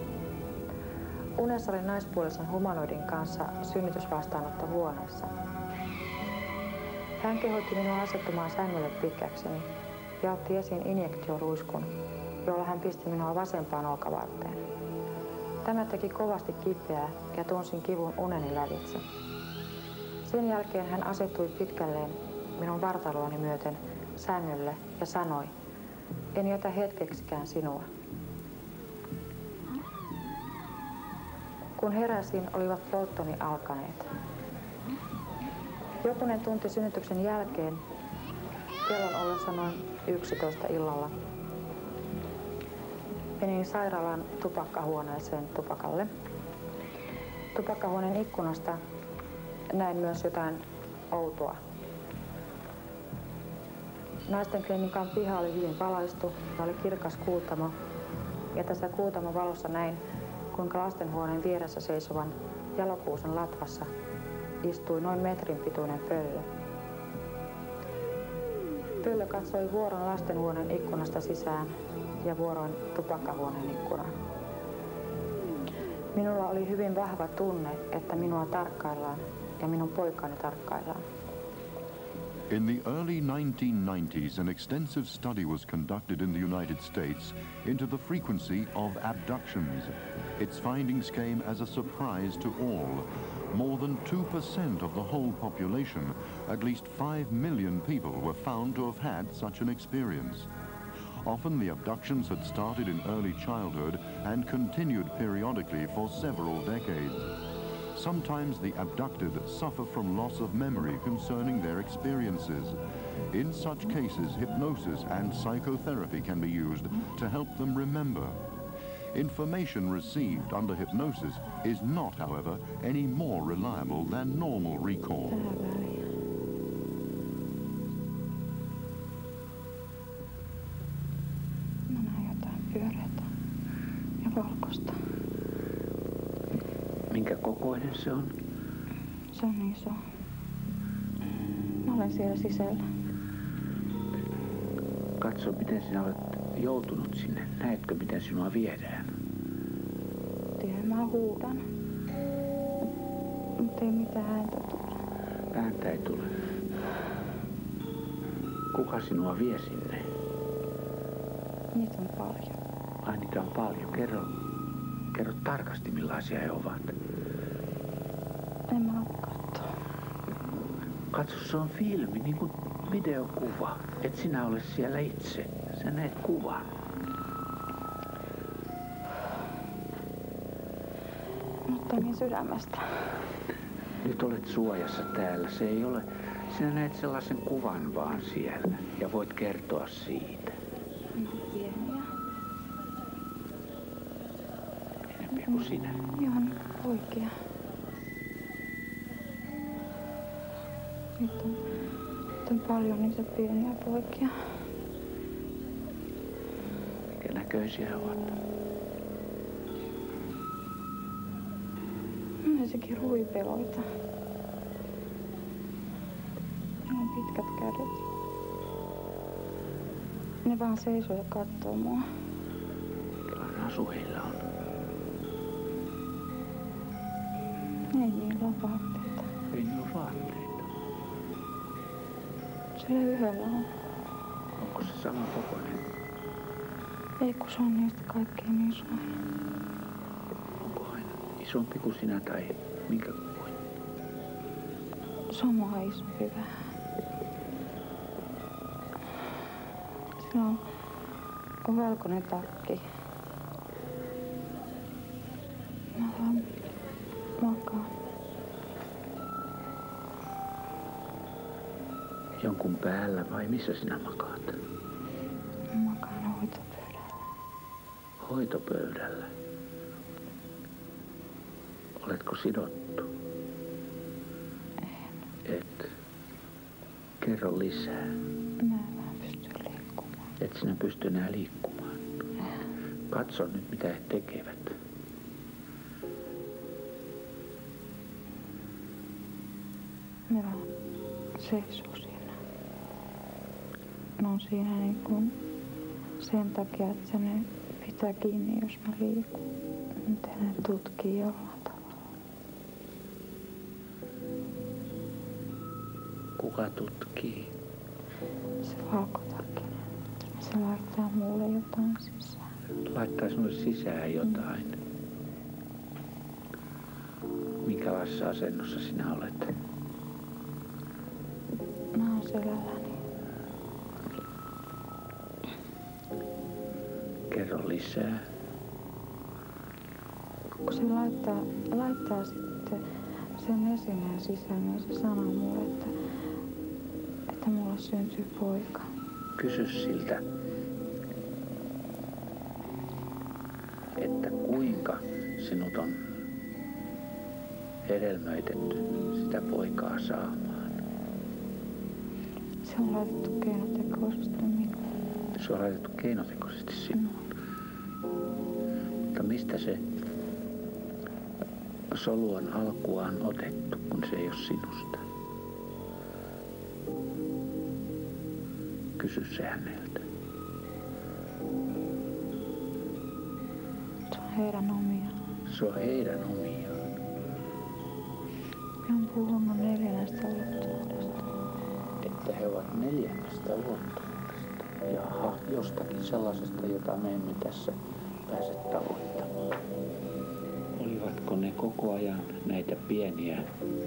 Unessa oli naispuolisen humanoidin kanssa synnytysvastaanottohuoneessa. Hän kehotti minua asettumaan sängylle pitkäkseni ja otti esiin injektioruiskun, jolla hän pisti minua vasempaan olkavarteen. Tämä teki kovasti kipeää ja tunsin kivun uneni lävitse. Sen jälkeen hän asettui pitkälleen minun vartaloani myöten sängylle ja sanoi, en jätä hetkeksikään sinua. Kun heräsin, olivat polttoni alkaneet. Jokunen tunti synnytyksen jälkeen, kellon ollessa noin 11 illalla, menin sairaalan tupakkahuoneeseen tupakalle. Tupakkahuoneen ikkunasta näin myös jotain outoa. Naisten klinikan piha oli hyvin valaistu ja oli kirkas kuutamo. Ja tässä kuutamon valossa näin, kuinka lastenhuoneen vieressä seisovan jalokuusen latvassa istui noin metrin pituinen pöllö. Pöllö katsoi vuoron lastenhuoneen ikkunasta sisään ja vuoroin tupakkahuoneen ikkunaan. Minulla oli hyvin vahva tunne, että minua tarkkaillaan ja minun poikani tarkkaillaan. In the early 1990s, an extensive study was conducted in the United States into the frequency of abductions. Its findings came as a surprise to all. More than 2% of the whole population, at least 5 million people, were found to have had such an experience. Often the abductions had started in early childhood and continued periodically for several decades. Sometimes the abducted suffer from loss of memory concerning their experiences. In such cases, hypnosis and psychotherapy can be used to help them remember. Information received under hypnosis is not, however, any more reliable than normal recall. Mä näen jotain pyöreätä ja valkoista. Minkä kokoinen se on? Se on iso. Mä olen siellä sisällä. Katso, miten sinä olet joutunut sinne. Näetkö, miten sinua viedään? Tiedän, mä huudan. Mutta ei mitään ääntä tule. Ääntä ei tule. Kuka sinua vie sinne? Niitä on paljon. Ai, niitä on paljon. Kerro tarkasti, millaisia he ovat. En mä halua katsoa. Katso, se on filmi, niin kuin videokuva. Et sinä ole siellä itse. Sä näet kuvan. Mutta niin sydämestä. Nyt olet suojassa täällä. Se ei ole... Sinä näet sellaisen kuvan vaan siellä. Ja voit kertoa siitä. Ne on pieniä. Pienempiä kuin sinä. Ihan poikia. Nyt on paljon niitä pieniä poikia. Minkä näköisiä he ovat? Näissäkin ruipeloita. Ne on pitkät kädet. Ne vaan seisoo ja katsoo mua. Millainen asu heillä on? Ei niillä ole vaatteita. Ei niillä ole vaatteita. Sillä yhdellä on. Onko se saman kokoinen? Ei, kun se on niistä kaikkein isoin. Onko aina isompi kuin sinä tai minkä kokoinen? Samaa isompi vähän. Sillä on valkoinen takki. Mä vaan makaan. Jonkun päällä vai missä sinä makaat? Mä makaan hoitopöydällä. Hoitopöydällä? Oletko sidottu? En. Et. Kerro lisää. Mä en pysty liikkumaan. Et sinä pysty enää liikkumaan? Katso nyt mitä he tekevät. Ne vaan seisoo siinä. on siinä niin kuin sen takia, että se ne pitää kiinni, jos mä liikun. Miten ne tutkii jollain tavalla. Kuka tutkii? Se valkotakkinen. Se laittaa mulle jotain sisään. Laittaa sinulle sisään jotain. Minkälaisessa asennossa sinä olet? Mä oon selälläni. Kerro lisää. Kun se laittaa sitten sen esineen sisään, niin se sanoo mulle, että mulle syntyy poika. Kysy siltä, että kuinka sinut on hedelmöitetty sitä poikaa saamaan. Se on laitettu keinotekoisesti minuun. Se on laitettu keinotekoisesti sinuun. Mutta mistä se solu on alkuaan otettu, kun se ei ole sinusta? Kysy se häneltä. Se on heidän omiaan. Se on heidän omiaan. He on puhunut 4 ulottuvuudesta. Että he ovat 4 ulottuvuudesta. Jaha, jostakin sellaisesta, jota me emme tässä pääse tavoittamaan. Olivatko ne koko ajan näitä pieniä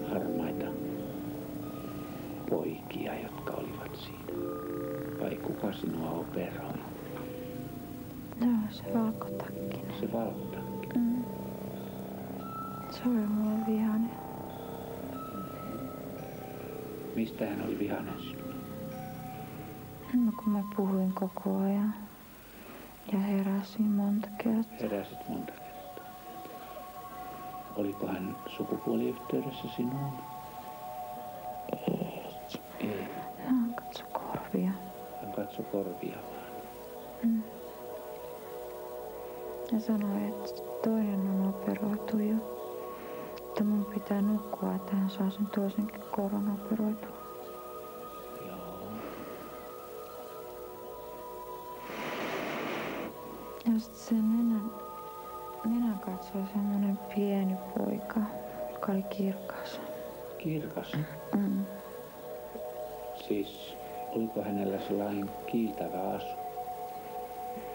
harmaita poikia, jotka olivat siinä? Vai kuka sinua operoi? Joo, se valkotakkinen. Se valkotakkinen? Se oli mulle vihainen. Mistä hän oli vihainen sinulle? No kun mä puhuin koko ajan ja heräsin monta kertaa. Heräsit monta kertaa. Oliko hän sukupuoliyhteydessä sinuun? Ei. Hän katsoi korvia. Hän katsoi korvia vaan. Ja sanoi, että toinen on operoitu jo. Että mun pitää nukkua, että hän saa sen toisenkin korvan operoitua. Ja sitten sen nenän katsoi semmonen pieni poika, joka oli kirkas. Kirkas? Siis oliko hänellä sellainen kiiltävä asu?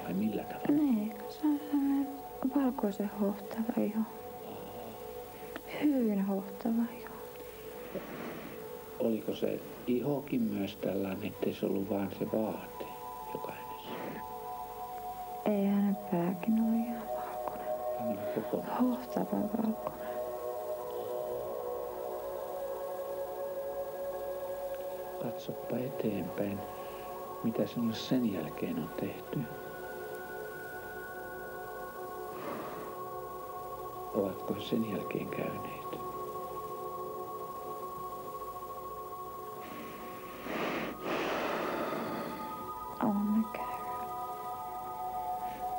Vai millä tavalla? Niin, se on semmoinen valkoisen hohtava iho. Hyvin hohtava iho. Oliko se ihokin myös tällainen, ettei se ollut vaan se vaate, joka hänessä? Ei, hänen pääkin oli ihan valkoinen. Hän oli kokonaan. Hohtava valkoinen. Katsoppa eteenpäin, mitä sinulle sen jälkeen on tehty. Ovatko he sen jälkeen käyneet? On ne käynyt.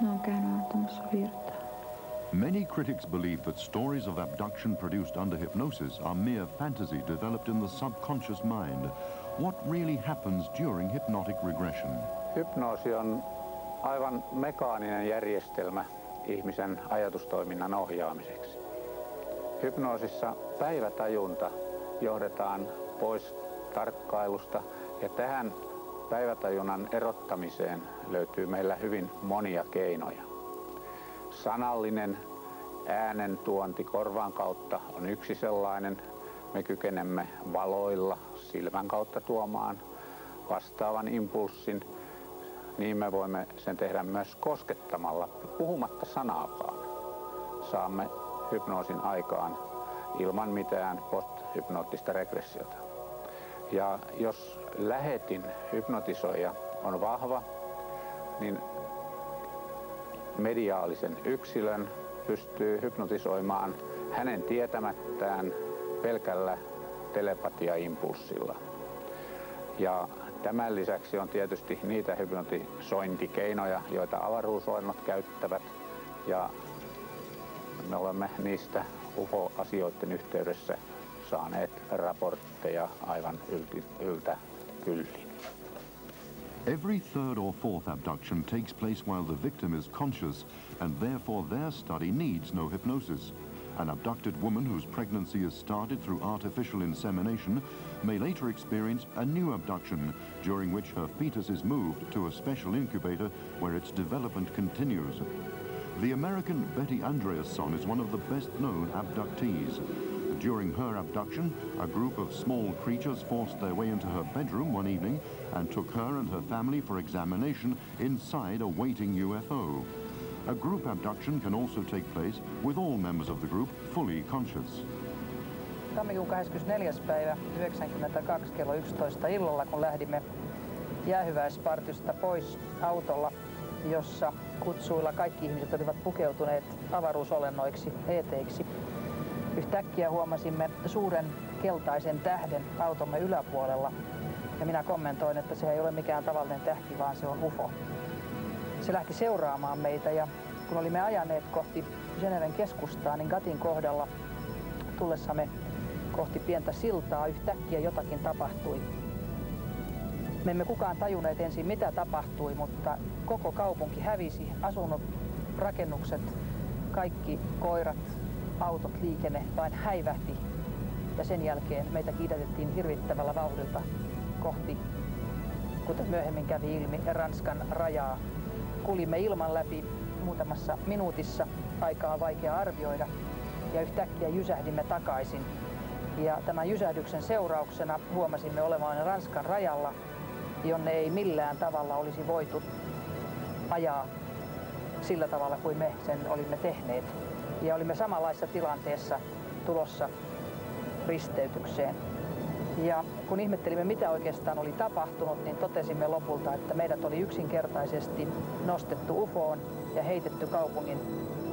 Ne on käynyt antamassa virtaa. Many critics believe that stories of abduction produced under hypnosis are mere fantasy developed in the subconscious mind. What really happens during hypnotic regression? Hypnoosi on aivan mekaaninen järjestelmä ihmisen ajatustoiminnan ohjaamiseksi. Hypnoosissa päivätajunta johdetaan pois tarkkailusta ja tähän päivätajunnan erottamiseen löytyy meillä hyvin monia keinoja. Sanallinen äänen tuonti korvan kautta on yksi sellainen. Me kykenemme valoilla silmän kautta tuomaan vastaavan impulssin. Niin me voimme sen tehdä myös koskettamalla, puhumatta sanaakaan. Saamme hypnoosin aikaan ilman mitään posthypnoottista regressiota. Ja jos lähetin hypnotisoija on vahva, niin mediaalisen yksilön pystyy hypnotisoimaan hänen tietämättään pelkällä telepatiaimpulssilla. Ja tämän lisäksi on tietysti niitä hypnotisointikeinoja, joita avaruusohjelmat käyttävät. Ja me olemme niistä UFO-asioiden yhteydessä saaneet raportteja aivan yltä kyllin. Every third or fourth abduction takes place while the victim is conscious, and therefore their study needs no hypnosis. An abducted woman whose pregnancy is started through artificial insemination may later experience a new abduction, during which her fetus is moved to a special incubator where its development continues. The American Betty Andreasson is one of the best-known abductees. During her abduction, a group of small creatures forced their way into her bedroom one evening and took her and her family for examination inside a waiting UFO. A group abduction can also take place with all members of the group fully conscious. Tammikuun 24. päivä 1992 kello 11 illalla, kun lähdimme jäähyväispartiosta pois autolla, jossa kutsuilla kaikki ihmiset olivat pukeutuneet avaruusolennoiksi, eeteiksi. Yhtäkkiä huomasimme suuren keltaisen tähden automme yläpuolella, ja minä kommentoin, että se ei ole mikään tavallinen tähti, vaan se on UFO. Se lähti seuraamaan meitä, ja kun olimme ajaneet kohti Geneven keskustaa, niin Gatin kohdalla tullessamme kohti pientä siltaa yhtäkkiä jotakin tapahtui. Me emme kukaan tajunneet ensin, mitä tapahtui, mutta koko kaupunki hävisi, asunnot, rakennukset, kaikki koirat, autot, liikenne vain häivähti. Ja sen jälkeen meitä kiidätettiin hirvittävällä vauhdilta kohti, kuten myöhemmin kävi ilmi, Ranskan rajaa. Kuljimme ilman läpi muutamassa minuutissa, aikaa on vaikea arvioida, ja yhtäkkiä jysähdimme takaisin. Ja tämän jysähdyksen seurauksena huomasimme olevan Ranskan rajalla, jonne ei millään tavalla olisi voitu ajaa sillä tavalla kuin me sen olimme tehneet. Ja olimme samanlaisessa tilanteessa tulossa risteytykseen. Ja kun ihmettelimme, mitä oikeastaan oli tapahtunut, niin totesimme lopulta, että meidät oli yksinkertaisesti nostettu UFOon ja heitetty kaupungin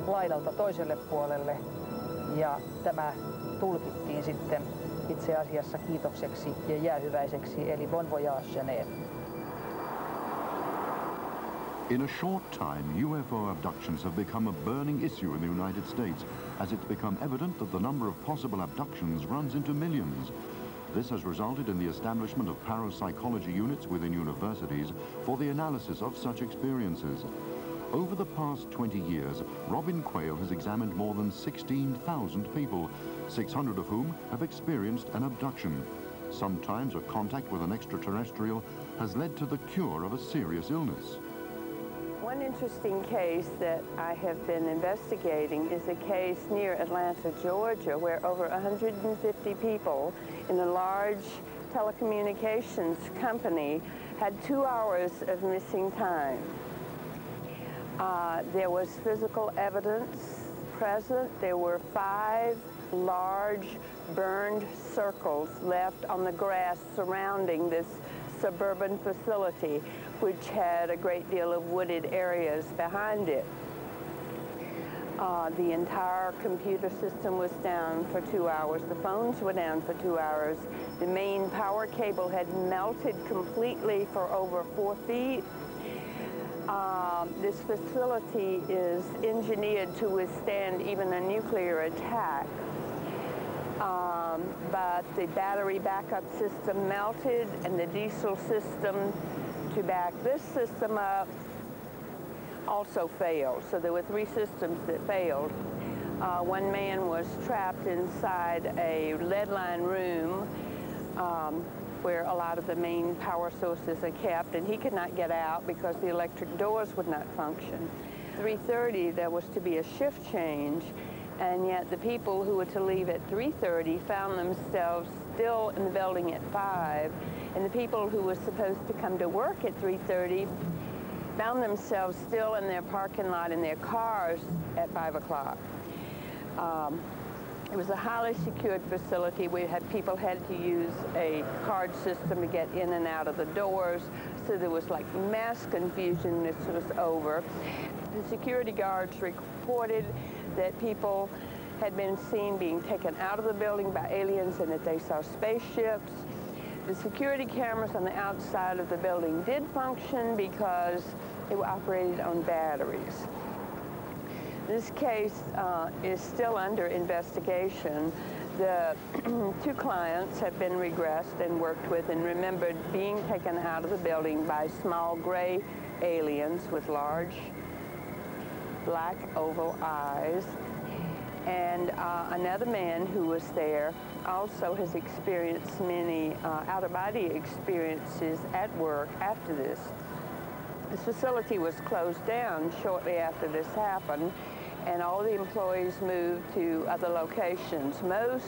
laidalta toiselle puolelle. Ja tämä tulkittiin sitten itse asiassa kiitokseksi ja jäähyväiseksi, eli bon voyage Genève. In a short time, UFO abductions have become a burning issue in the United States, as it's become evident that the number of possible abductions runs into millions. This has resulted in the establishment of parapsychology units within universities for the analysis of such experiences. Over the past 20 years, Robin Quayle has examined more than 16,000 people, 600 of whom have experienced an abduction. Sometimes a contact with an extraterrestrial has led to the cure of a serious illness. One interesting case that I have been investigating is a case near Atlanta, Georgia, where over 150 people in a large telecommunications company had 2 hours of missing time. There was physical evidence present. There were 5 large burned circles left on the grass surrounding this suburban facility, which had a great deal of wooded areas behind it. The entire computer system was down for 2 hours. The phones were down for 2 hours. The main power cable had melted completely for over 4 feet. This facility is engineered to withstand even a nuclear attack. But the battery backup system melted, and the diesel system to back this system up also failed. So there were 3 systems that failed. One man was trapped inside a lead-lined room where a lot of the main power sources are kept, and he could not get out because the electric doors would not function. 3:30 there was to be a shift change, and yet the people who were to leave at 3:30 found themselves still in the building at 5, and the people who were supposed to come to work at 3:30 found themselves still in their parking lot in their cars at 5 o'clock. It was a highly secured facility. People had to use a card system to get in and out of the doors, so there was like mass confusion. This was over. The security guards reported that people had been seen being taken out of the building by aliens and that they saw spaceships. The security cameras on the outside of the building did function because they were operated on batteries. This case is still under investigation. The two clients have been regressed and worked with and remembered being taken out of the building by small gray aliens with large black oval eyes. And another man who was there also has experienced many out-of-body experiences at work after this. This facility was closed down shortly after this happened, and all the employees moved to other locations. Most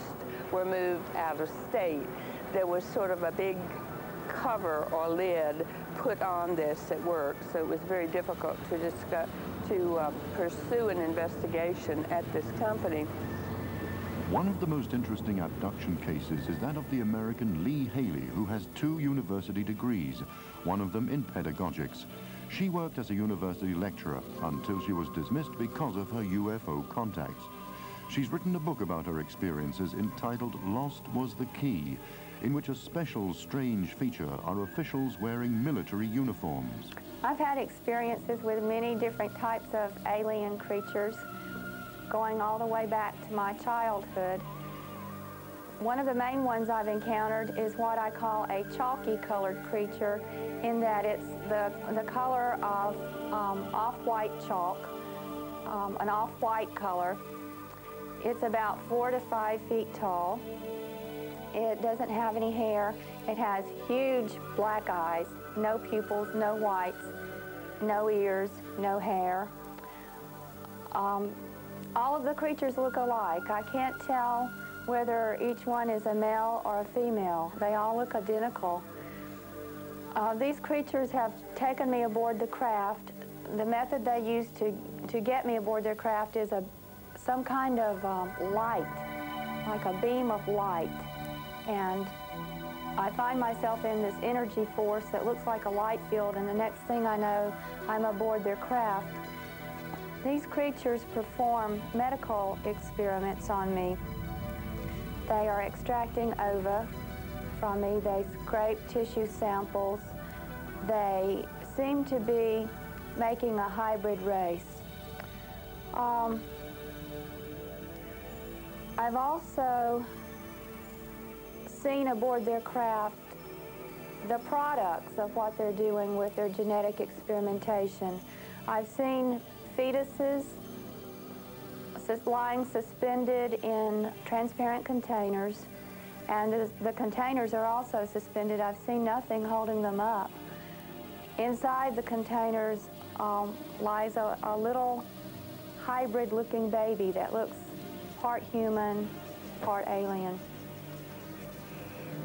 were moved out of state. There was sort of a big cover or lid put on this at work, so it was very difficult to pursue an investigation at this company. One of the most interesting abduction cases is that of the American Lee Haley, who has 2 university degrees, one of them in pedagogics. She worked as a university lecturer until she was dismissed because of her UFO contacts. She's written a book about her experiences entitled Lost Was the Key, in which a special strange feature are officials wearing military uniforms. I've had experiences with many different types of alien creatures, going all the way back to my childhood. One of the main ones I've encountered is what I call a chalky colored creature, in that it's the color of off-white chalk, an off-white color. It's about 4 to 5 feet tall. It doesn't have any hair. It has huge black eyes, no pupils, no whites, no ears, no hair. All of the creatures look alike. I can't tell whether each one is a male or a female. They all look identical. These creatures have taken me aboard the craft. The method they use to get me aboard their craft is some kind of light, like a beam of light. And I find myself in this energy force that looks like a light field, and the next thing I know, I'm aboard their craft. These creatures perform medical experiments on me. They are extracting ova from me. They scrape tissue samples. They seem to be making a hybrid race. I've also seen aboard their craft the products of what they're doing with their genetic experimentation. I've seen fetuses lying suspended in transparent containers, and the containers are also suspended. I've seen nothing holding them up. Inside the containers lies a little hybrid-looking baby that looks part human, part alien.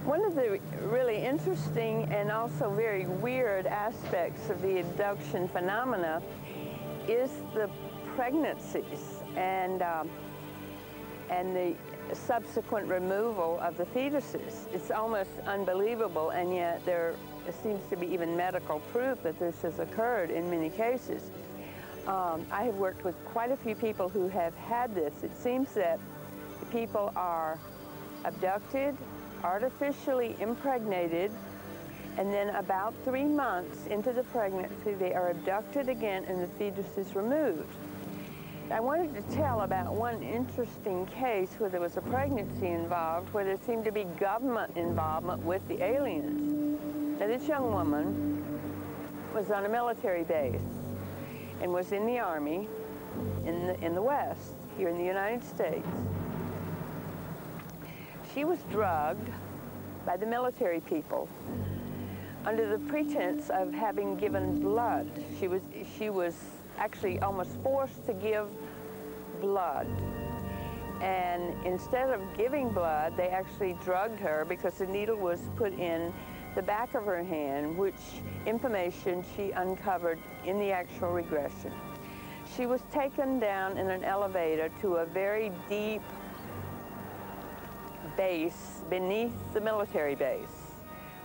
One of the really interesting and also very weird aspects of the abduction phenomena is the pregnancies and the subsequent removal of the fetuses. It's almost unbelievable, and yet there seems to be even medical proof that this has occurred in many cases. I have worked with quite a few people who have had this. It seems that people are abducted, artificially impregnated, and then about 3 months into the pregnancy, they are abducted again and the fetus is removed. I wanted to tell about one interesting case where there was a pregnancy involved, where there seemed to be government involvement with the aliens. Now, this young woman was on a military base and was in the Army in the West, here in the United States. She was drugged by the military people under the pretense of having given blood. She was actually almost forced to give blood. And instead of giving blood, they actually drugged her because the needle was put in the back of her hand, which information she uncovered in the actual regression. She was taken down in an elevator to a very deep base beneath the military base,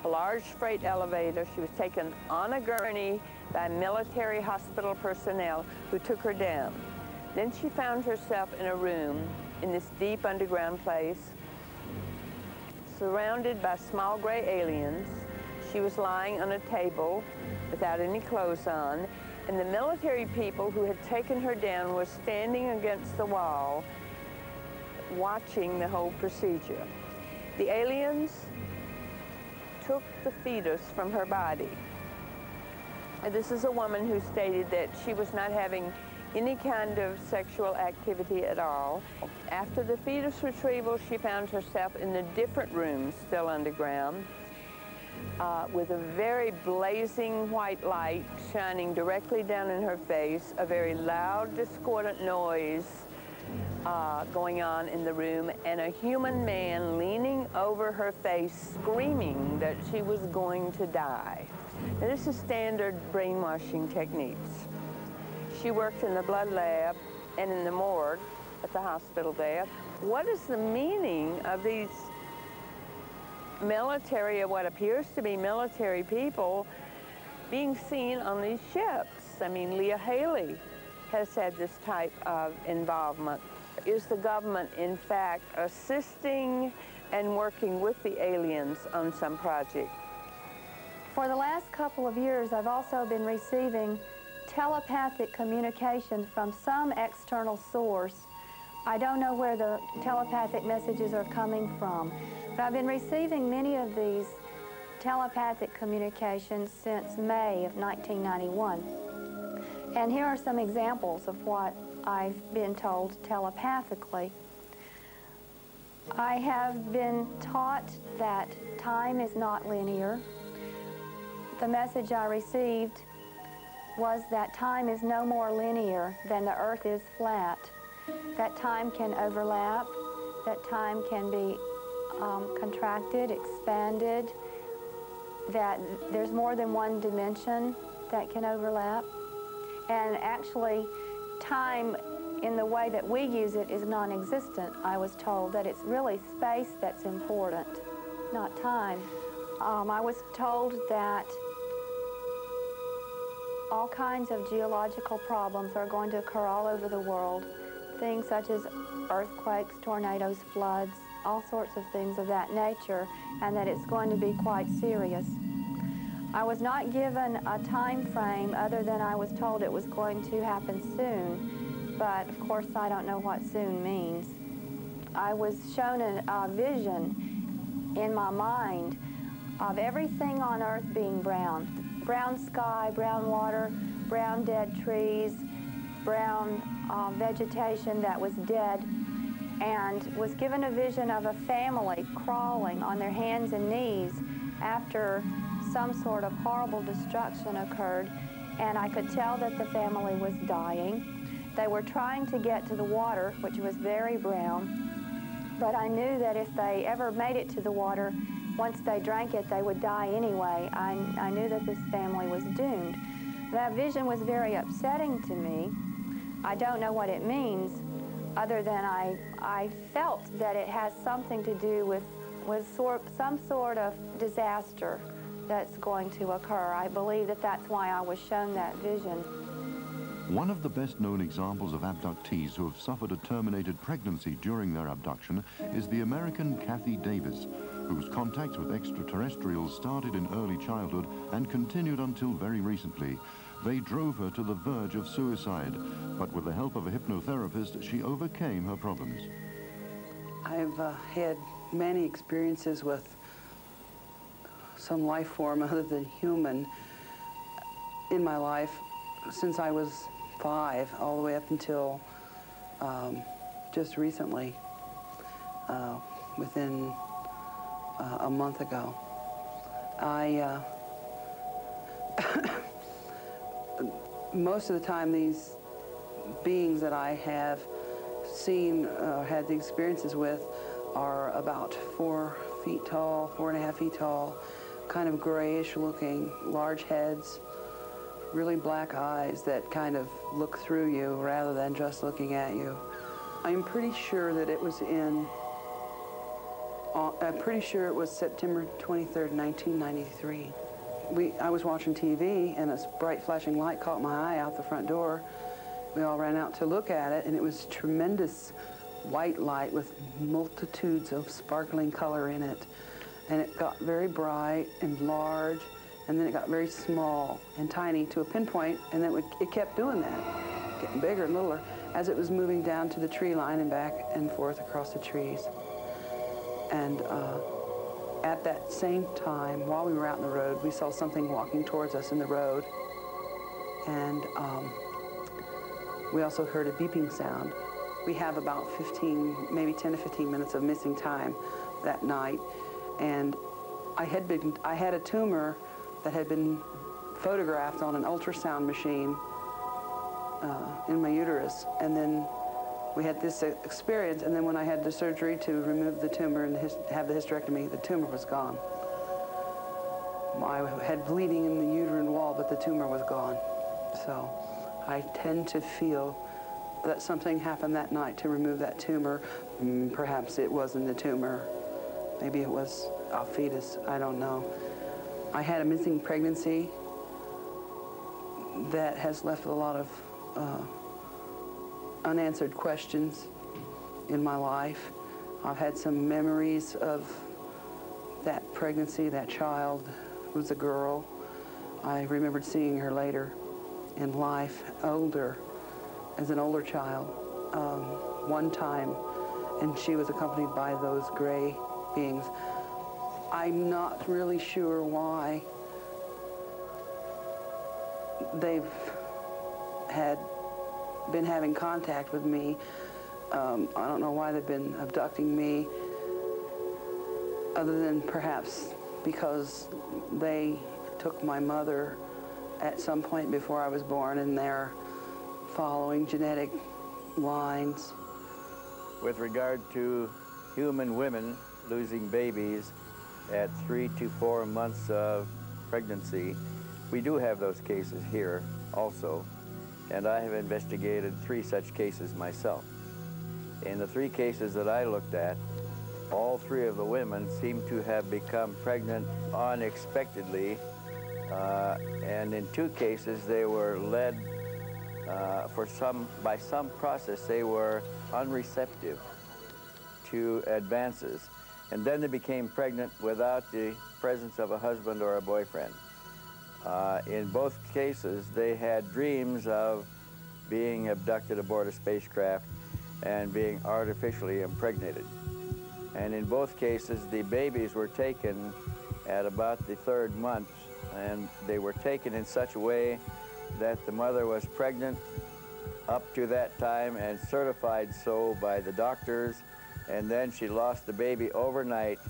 a large freight elevator. She was taken on a gurney by military hospital personnel who took her down. Then she found herself in a room in this deep underground place, surrounded by small gray aliens. She was lying on a table without any clothes on, and the military people who had taken her down were standing against the wall, watching the whole procedure. The aliens took the fetus from her body. This is a woman who stated that she was not having any kind of sexual activity at all. After the fetus retrieval, she found herself in a different room, still underground, with a very blazing white light shining directly down in her face, a very loud, discordant noise going on in the room, and a human man leaning over her face, screaming that she was going to die. Now, this is standard brainwashing techniques. She worked in the blood lab and in the morgue at the hospital there. What is the meaning of these military, or what appears to be military people, being seen on these ships? I mean, Leah Haley has had this type of involvement. Is the government, in fact, assisting and working with the aliens on some project? For the last couple of years, I've also been receiving telepathic communications from some external source. I don't know where the telepathic messages are coming from, but I've been receiving many of these telepathic communications since May of 1991. And here are some examples of what I've been told telepathically. I have been taught that time is not linear. The message I received was that time is no more linear than the earth is flat, that time can overlap, that time can be contracted, expanded, that there's more than one dimension that can overlap. And actually, time in the way that we use it is non-existent. I was told that it's really space that's important, not time. I was told that all kinds of geological problems are going to occur all over the world, things such as earthquakes, tornadoes, floods, all sorts of things of that nature, and that it's going to be quite serious. I was not given a time frame other than I was told it was going to happen soon, but of course I don't know what soon means. I was shown a vision in my mind of everything on earth being brown. Brown sky, brown water, brown dead trees, brown vegetation that was dead, and was given a vision of a family crawling on their hands and knees after some sort of horrible destruction occurred, and I could tell that the family was dying. They were trying to get to the water, which was very brown, but I knew that if they ever made it to the water, once they drank it, they would die anyway. I knew that this family was doomed. That vision was very upsetting to me. I don't know what it means, other than I felt that it has something to do with some sort of disaster that's going to occur. I believe that that's why I was shown that vision. One of the best-known examples of abductees who have suffered a terminated pregnancy during their abduction is the American Kathy Davis, whose contacts with extraterrestrials started in early childhood and continued until very recently. They drove her to the verge of suicide, but with the help of a hypnotherapist, she overcame her problems. I've had many experiences with some life form other than human in my life since I was 5, all the way up until just recently, within a month ago. Most of the time, these beings that I have seen, had the experiences with, are about 4 feet tall, 4.5 feet tall, kind of grayish looking, large heads, really black eyes that kind of look through you rather than just looking at you. I'm pretty sure that it was September 23rd, 1993. I was watching TV and a bright flashing light caught my eye out the front door. We all ran out to look at it, and it was tremendous white light with multitudes of sparkling color in it. And it got very bright and large, and then it got very small and tiny to a pinpoint, and then it kept doing that, getting bigger and littler. as it was moving down to the tree line and back and forth across the trees. And at that same time, while we were out in the road, we saw something walking towards us in the road. And we also heard a beeping sound. We have about 15, maybe 10 to 15 minutes of missing time that night. And I had a tumor that had been photographed on an ultrasound machine in my uterus. And then we had this experience, and then when I had the surgery to remove the tumor and have the hysterectomy, the tumor was gone. I had bleeding in the uterine wall, but the tumor was gone. So I tend to feel that something happened that night to remove that tumor. Perhaps it wasn't the tumor. Maybe it was a fetus. I don't know. I had a missing pregnancy that has left a lot of unanswered questions in my life. I've had some memories of that pregnancy, that child who was a girl. I remembered seeing her later in life, as an older child, one time, and she was accompanied by those gray beings. I'm not really sure why they've been having contact with me. I don't know why they've been abducting me, other than perhaps because they took my mother at some point before I was born, and they're following genetic lines. With regard to human women losing babies at 3 to 4 months of pregnancy, we do have those cases here also, and I have investigated 3 such cases myself. In the 3 cases that I looked at, all 3 of the women seem to have become pregnant unexpectedly, and in 2 cases they were led by some process. They were unreceptive to advances, and then they became pregnant without the presence of a husband or a boyfriend. In both cases, they had dreams of being abducted aboard a spacecraft and being artificially impregnated. And in both cases, the babies were taken at about the 3rd month, and they were taken in such a way that the mother was pregnant up to that time and certified so by the doctors, and then she lost the baby overnight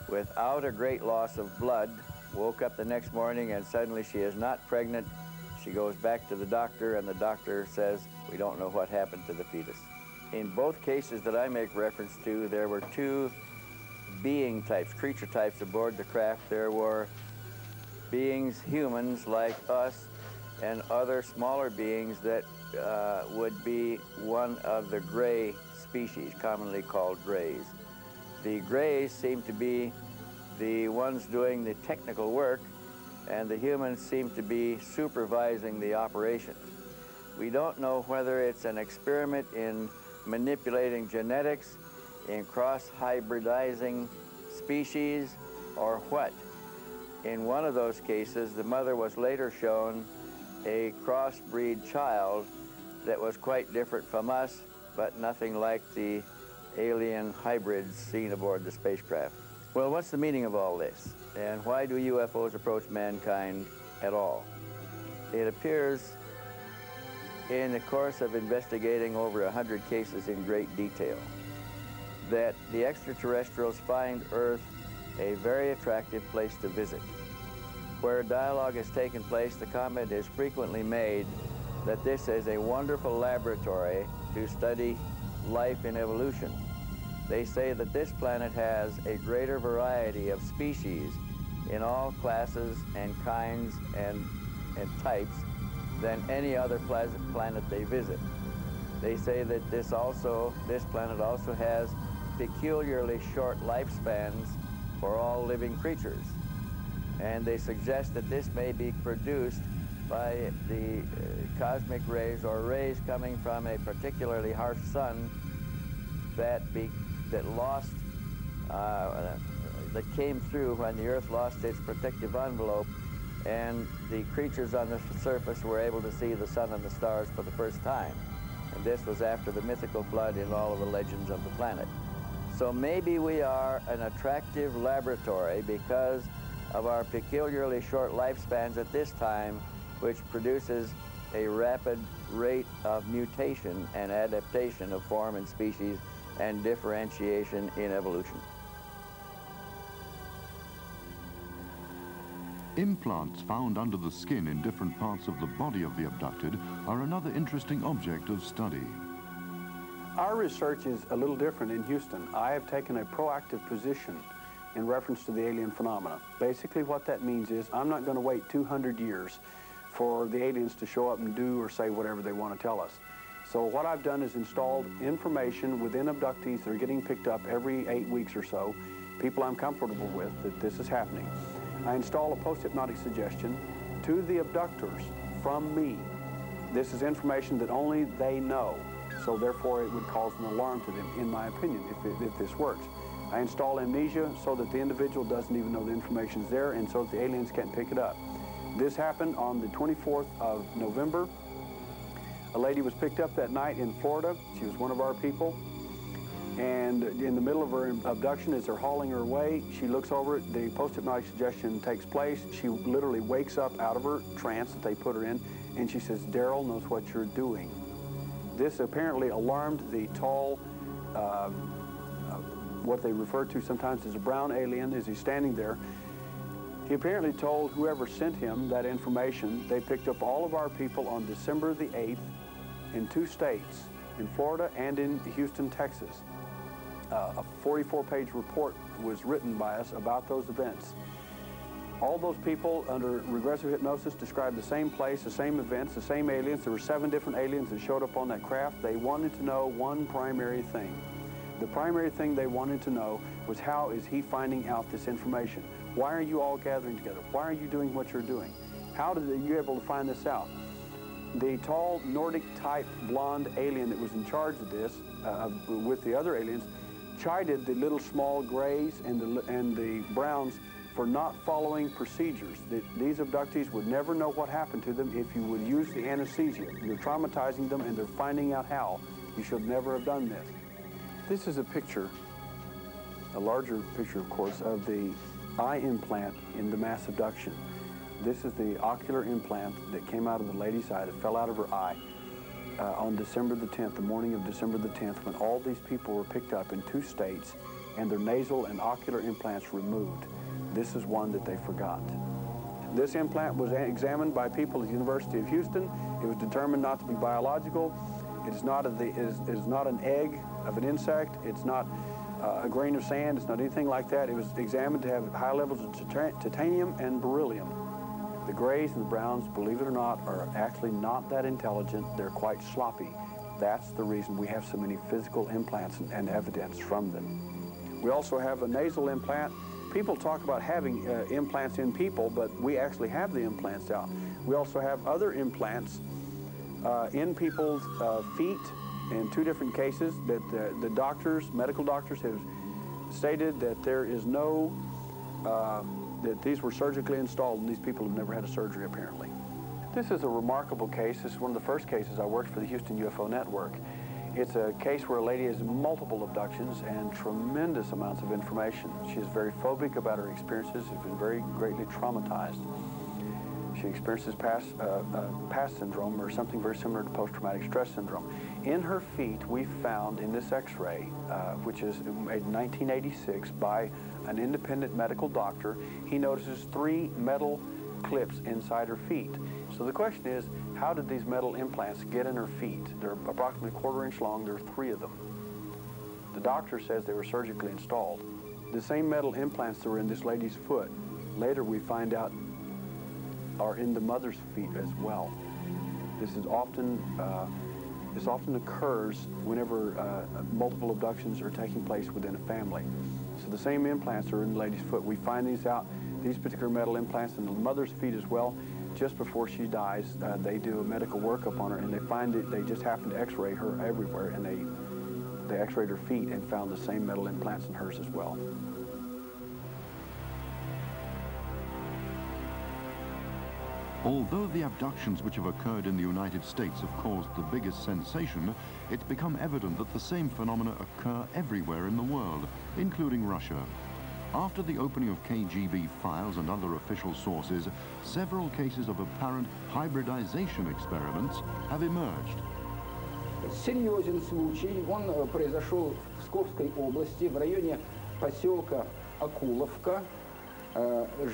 without a great loss of blood, woke up the next morning and suddenly she is not pregnant. She goes back to the doctor, and the doctor says, we don't know what happened to the fetus. In both cases that I make reference to, there were 2 being types, creature types aboard the craft. There were beings, humans like us, and other smaller beings that would be one of the gray species, commonly called grays. The grays seem to be the ones doing the technical work, and the humans seem to be supervising the operations. We don't know whether it's an experiment in manipulating genetics, in cross-hybridizing species, or what. In one of those cases, the mother was later shown a crossbreed child that was quite different from us, but nothing like the alien hybrids seen aboard the spacecraft. Well, what's the meaning of all this? And why do UFOs approach mankind at all? It appears in the course of investigating over 100 cases in great detail that the extraterrestrials find Earth a very attractive place to visit. Where dialogue has taken place, the comment is frequently made that this is a wonderful laboratory to study life in evolution. They say that this planet has a greater variety of species in all classes and kinds and types than any other planet they visit. They say that this planet also has peculiarly short lifespans for all living creatures. And they suggest that this may be produced by the cosmic rays or rays coming from a particularly harsh sun that came through when the Earth lost its protective envelope, and the creatures on the surface were able to see the sun and the stars for the first time. And this was after the mythical flood in all of the legends of the planet. So maybe we are an attractive laboratory because of our peculiarly short lifespans at this time, which produces a rapid rate of mutation and adaptation of form and species and differentiation in evolution. Implants found under the skin in different parts of the body of the abducted are another interesting object of study. Our research is a little different in Houston. I have taken a proactive position in reference to the alien phenomena. Basically what that means is I'm not going to wait 200 years for the aliens to show up and do or say whatever they want to tell us. So what I've done is installed information within abductees that are getting picked up every 8 weeks or so, people I'm comfortable with, that this is happening. I install a post-hypnotic suggestion to the abductors from me. This is information that only they know, so therefore it would cause an alarm to them, in my opinion, if this works. I install amnesia so that the individual doesn't even know the information's there and so that the aliens can't pick it up. This happened on the 24th of November. A lady was picked up that night in Florida. She was one of our people. And in the middle of her abduction, as they're hauling her away, she looks over it, the post-hypnotic suggestion takes place. She literally wakes up out of her trance that they put her in, and she says, "Daryl knows what you're doing." This apparently alarmed the tall, what they refer to sometimes as a brown alien, as he's standing there. He apparently told whoever sent him that information. They picked up all of our people on December the 8th in 2 states, in Florida and in Houston, Texas. A 44-page report was written by us about those events. All those people under regressive hypnosis described the same place, the same events, the same aliens. There were 7 different aliens that showed up on that craft. They wanted to know one primary thing. The primary thing they wanted to know was, how is he finding out this information? Why are you all gathering together? Why are you doing what you're doing? How did you able to find this out? The tall Nordic-type blonde alien that was in charge of this, with the other aliens, chided the little small grays and the browns for not following procedures. These abductees would never know what happened to them if you would use the anesthesia. You're traumatizing them and they're finding out how. You should never have done this. This is a picture, a larger picture, of course, of the eye implant in the mass abduction. This is the ocular implant that came out of the lady's eye, that fell out of her eye on December the 10th, the morning of December the 10th, when all these people were picked up in 2 states and their nasal and ocular implants removed. This is one that they forgot. This implant was examined by people at the University of Houston. It was determined not to be biological. It is not an egg of an insect. It's not a grain of sand. It's not anything like that. It was examined to have high levels of titanium and beryllium. The grays and the browns, believe it or not, are actually not that intelligent. They're quite sloppy. That's the reason we have so many physical implants and evidence from them. We also have a nasal implant. People talk about having implants in people, but we actually have the implants out. We also have other implants in people's feet in 2 different cases that the doctors, medical doctors, have stated that there is no, that these were surgically installed and these people have never had a surgery apparently. This is a remarkable case. This is one of the first cases I worked for the Houston UFO Network. It's a case where a lady has multiple abductions and tremendous amounts of information. She is very phobic about her experiences. She's been very greatly traumatized. She experiences past syndrome, or something very similar to post-traumatic stress syndrome. In her feet, we found in this x-ray, which is made in 1986 by an independent medical doctor, he notices 3 metal clips inside her feet. So the question is, how did these metal implants get in her feet? They're approximately 1/4 inch long. There are 3 of them. The doctor says they were surgically installed. The same metal implants that were in this lady's foot, later we find out are in the mother's feet as well. This often occurs whenever multiple abductions are taking place within a family. So the same implants are in the lady's foot. We find these particular metal implants in the mother's feet as well. Just before she dies, they do a medical workup on her, and they find that they just happen to x-ray her everywhere, and they x-rayed her feet and found the same metal implants in hers as well. Although the abductions which have occurred in the United States have caused the biggest sensation, it's become evident that the same phenomena occur everywhere in the world, including Russia. After the opening of KGB files and other official sources, several cases of apparent hybridization experiments have emerged. Серьезен случай, он произошел в Псковской области, в районе поселка Акуловка.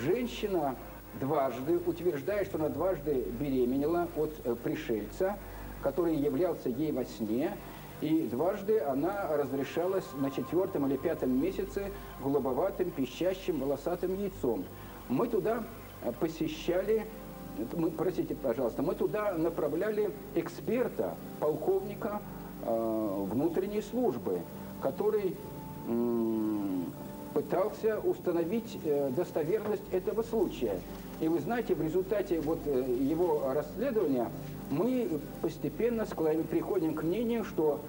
Женщина дважды утверждает, что она дважды беременела от пришельца, который являлся ей во сне, и дважды она разрешалась на 4-м или 5-м месяце голубоватым, пищащим, волосатым яйцом. Мы туда посещали, простите, пожалуйста, мы туда направляли эксперта, полковника внутренней службы, который пытался установить достоверность этого случая. И вы знаете, в результате вот его расследования мы постепенно приходим к мнению, что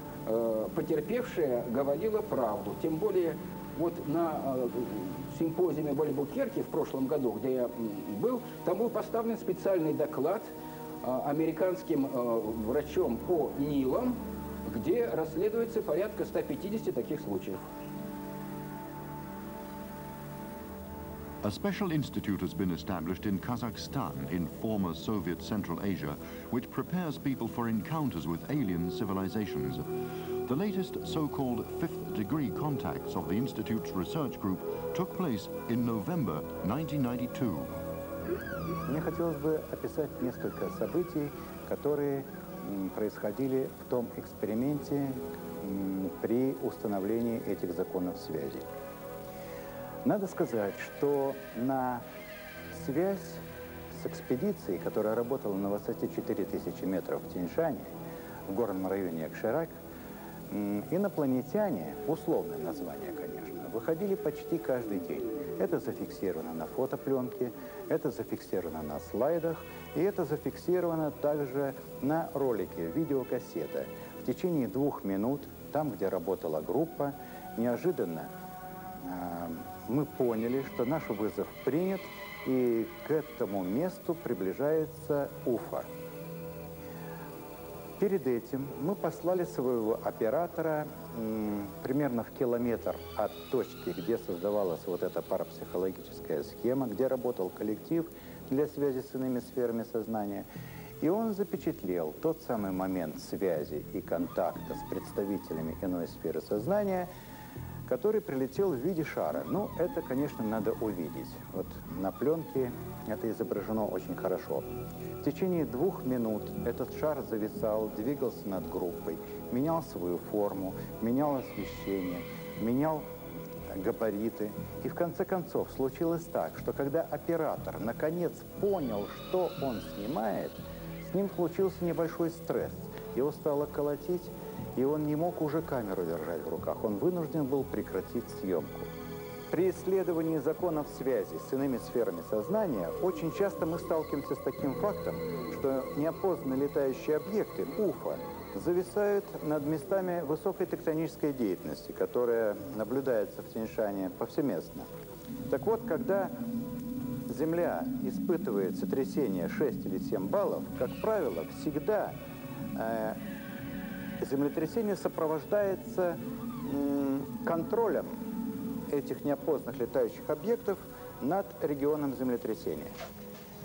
потерпевшая говорила правду. Тем более вот на симпозиуме в Альбукерке в прошлом году, где я был, там был поставлен специальный доклад американским врачом по НИЛам, где расследуется порядка 150 таких случаев. A special institute has been established in Kazakhstan, in former Soviet Central Asia, which prepares people for encounters with alien civilizations. The latest so-called fifth-degree contacts of the institute's research group took place in November 1992. Мне хотелось бы описать несколько событий, которые происходили в том эксперименте при установлении этих законов связи. Надо сказать, что на связь с экспедицией, которая работала на высоте 4000 метров в Тяньшане, в горном районе Акширак, инопланетяне, условное название, конечно, выходили почти каждый день. Это зафиксировано на фотопленке, это зафиксировано на слайдах, и это зафиксировано также на ролике, видеокассета. В течение 2 минут, там, где работала группа, неожиданно мы поняли, что наш вызов принят, и к этому месту приближается УФО. Перед этим мы послали своего оператора примерно в километр от точки, где создавалась вот эта парапсихологическая схема, где работал коллектив для связи с иными сферами сознания. И он запечатлел тот самый момент связи и контакта с представителями иной сферы сознания, который прилетел в виде шара. Ну, это, конечно, надо увидеть. Вот на пленке это изображено очень хорошо. В течение 2 минут этот шар зависал, двигался над группой, менял свою форму, менял освещение, менял габариты. И в конце концов случилось так, что когда оператор наконец понял, что он снимает, с ним случился небольшой стресс. Его стало колотить, и он не мог уже камеру держать в руках. Он вынужден был прекратить съемку. При исследовании законов связи с иными сферами сознания очень часто мы сталкиваемся с таким фактом, что неопознанные летающие объекты, УФО, зависают над местами высокой тектонической деятельности, которая наблюдается в Тяньшане повсеместно. Так вот, когда Земля испытывает сотрясение 6 или 7 баллов, как правило, всегда землетрясение сопровождается контролем этих неопознанных летающих объектов над регионом землетрясения.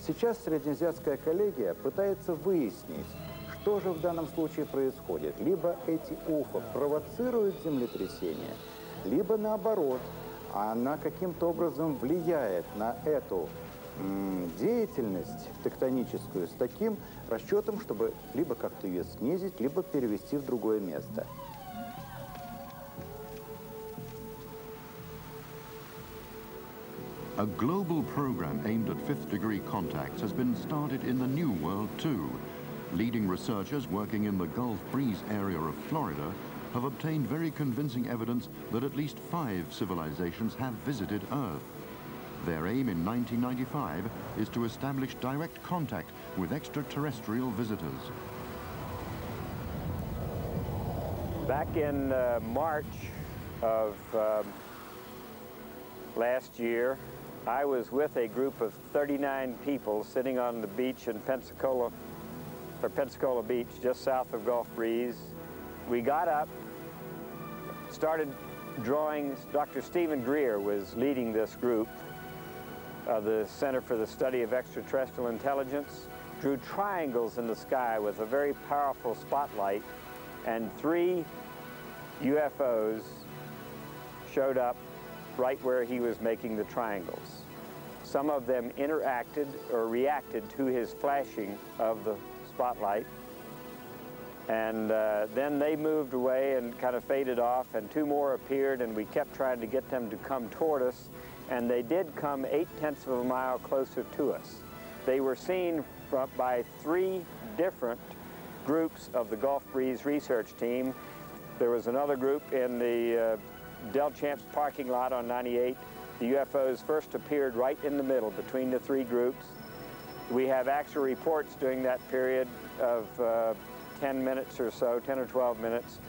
Сейчас Среднеазиатская коллегия пытается выяснить, что же в данном случае происходит. Либо эти УФО провоцируют землетрясение, либо наоборот, она каким-то образом влияет на эту деятельность тектоническую с таким расчетом, чтобы либо как-то ее снизить, либо перевести в другое место. A global program aimed at fifth-degree contacts has been started in the New World too. Leading researchers working in the Gulf Breeze area of Florida have obtained very convincing evidence that at least 5 civilizations have visited Earth. Their aim in 1995 is to establish direct contact with extraterrestrial visitors. Back in March of last year, I was with a group of 39 people sitting on the beach in Pensacola Beach, just south of Gulf Breeze. We got up, started drawing. Dr. Stephen Greer was leading this group of the Center for the Study of Extraterrestrial Intelligence, drew triangles in the sky with a very powerful spotlight, and 3 UFOs showed up right where he was making the triangles. Some of them interacted or reacted to his flashing of the spotlight, and then they moved away and kind of faded off, and 2 more appeared, and we kept trying to get them to come toward us, and they did come 0.8 of a mile closer to us. They were seen by 3 different groups of the Gulf Breeze research team. There was another group in the Del Champs parking lot on 98. The UFOs first appeared right in the middle between the 3 groups. We have actual reports during that period of 10 minutes or so, 10 or 12 minutes,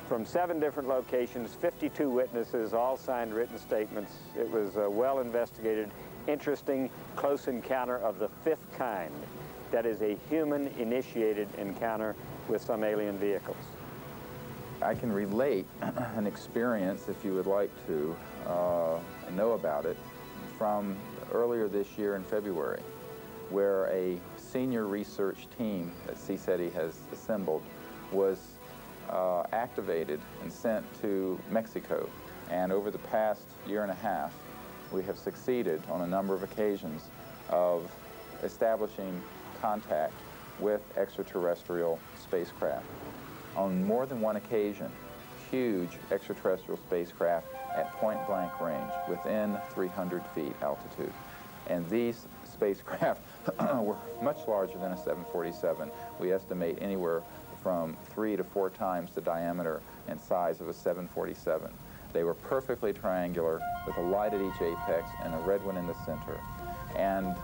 from 7 different locations, 52 witnesses, all signed written statements. It was a well-investigated, interesting, close encounter of the 5th kind. That is a human-initiated encounter with some alien vehicles. I can relate an experience, if you would like to know about it, from earlier this year in February, where a senior research team that CSETI has assembled was activated and sent to Mexico. And over the past year and a half, we have succeeded on a number of occasions of establishing contact with extraterrestrial spacecraft. On more than one occasion, huge extraterrestrial spacecraft at point-blank range, within 300 feet altitude. And these spacecraft were much larger than a 747. We estimate anywhere from 3 to 4 times the diameter and size of a 747. They were perfectly triangular, with a light at each apex and a red one in the center. And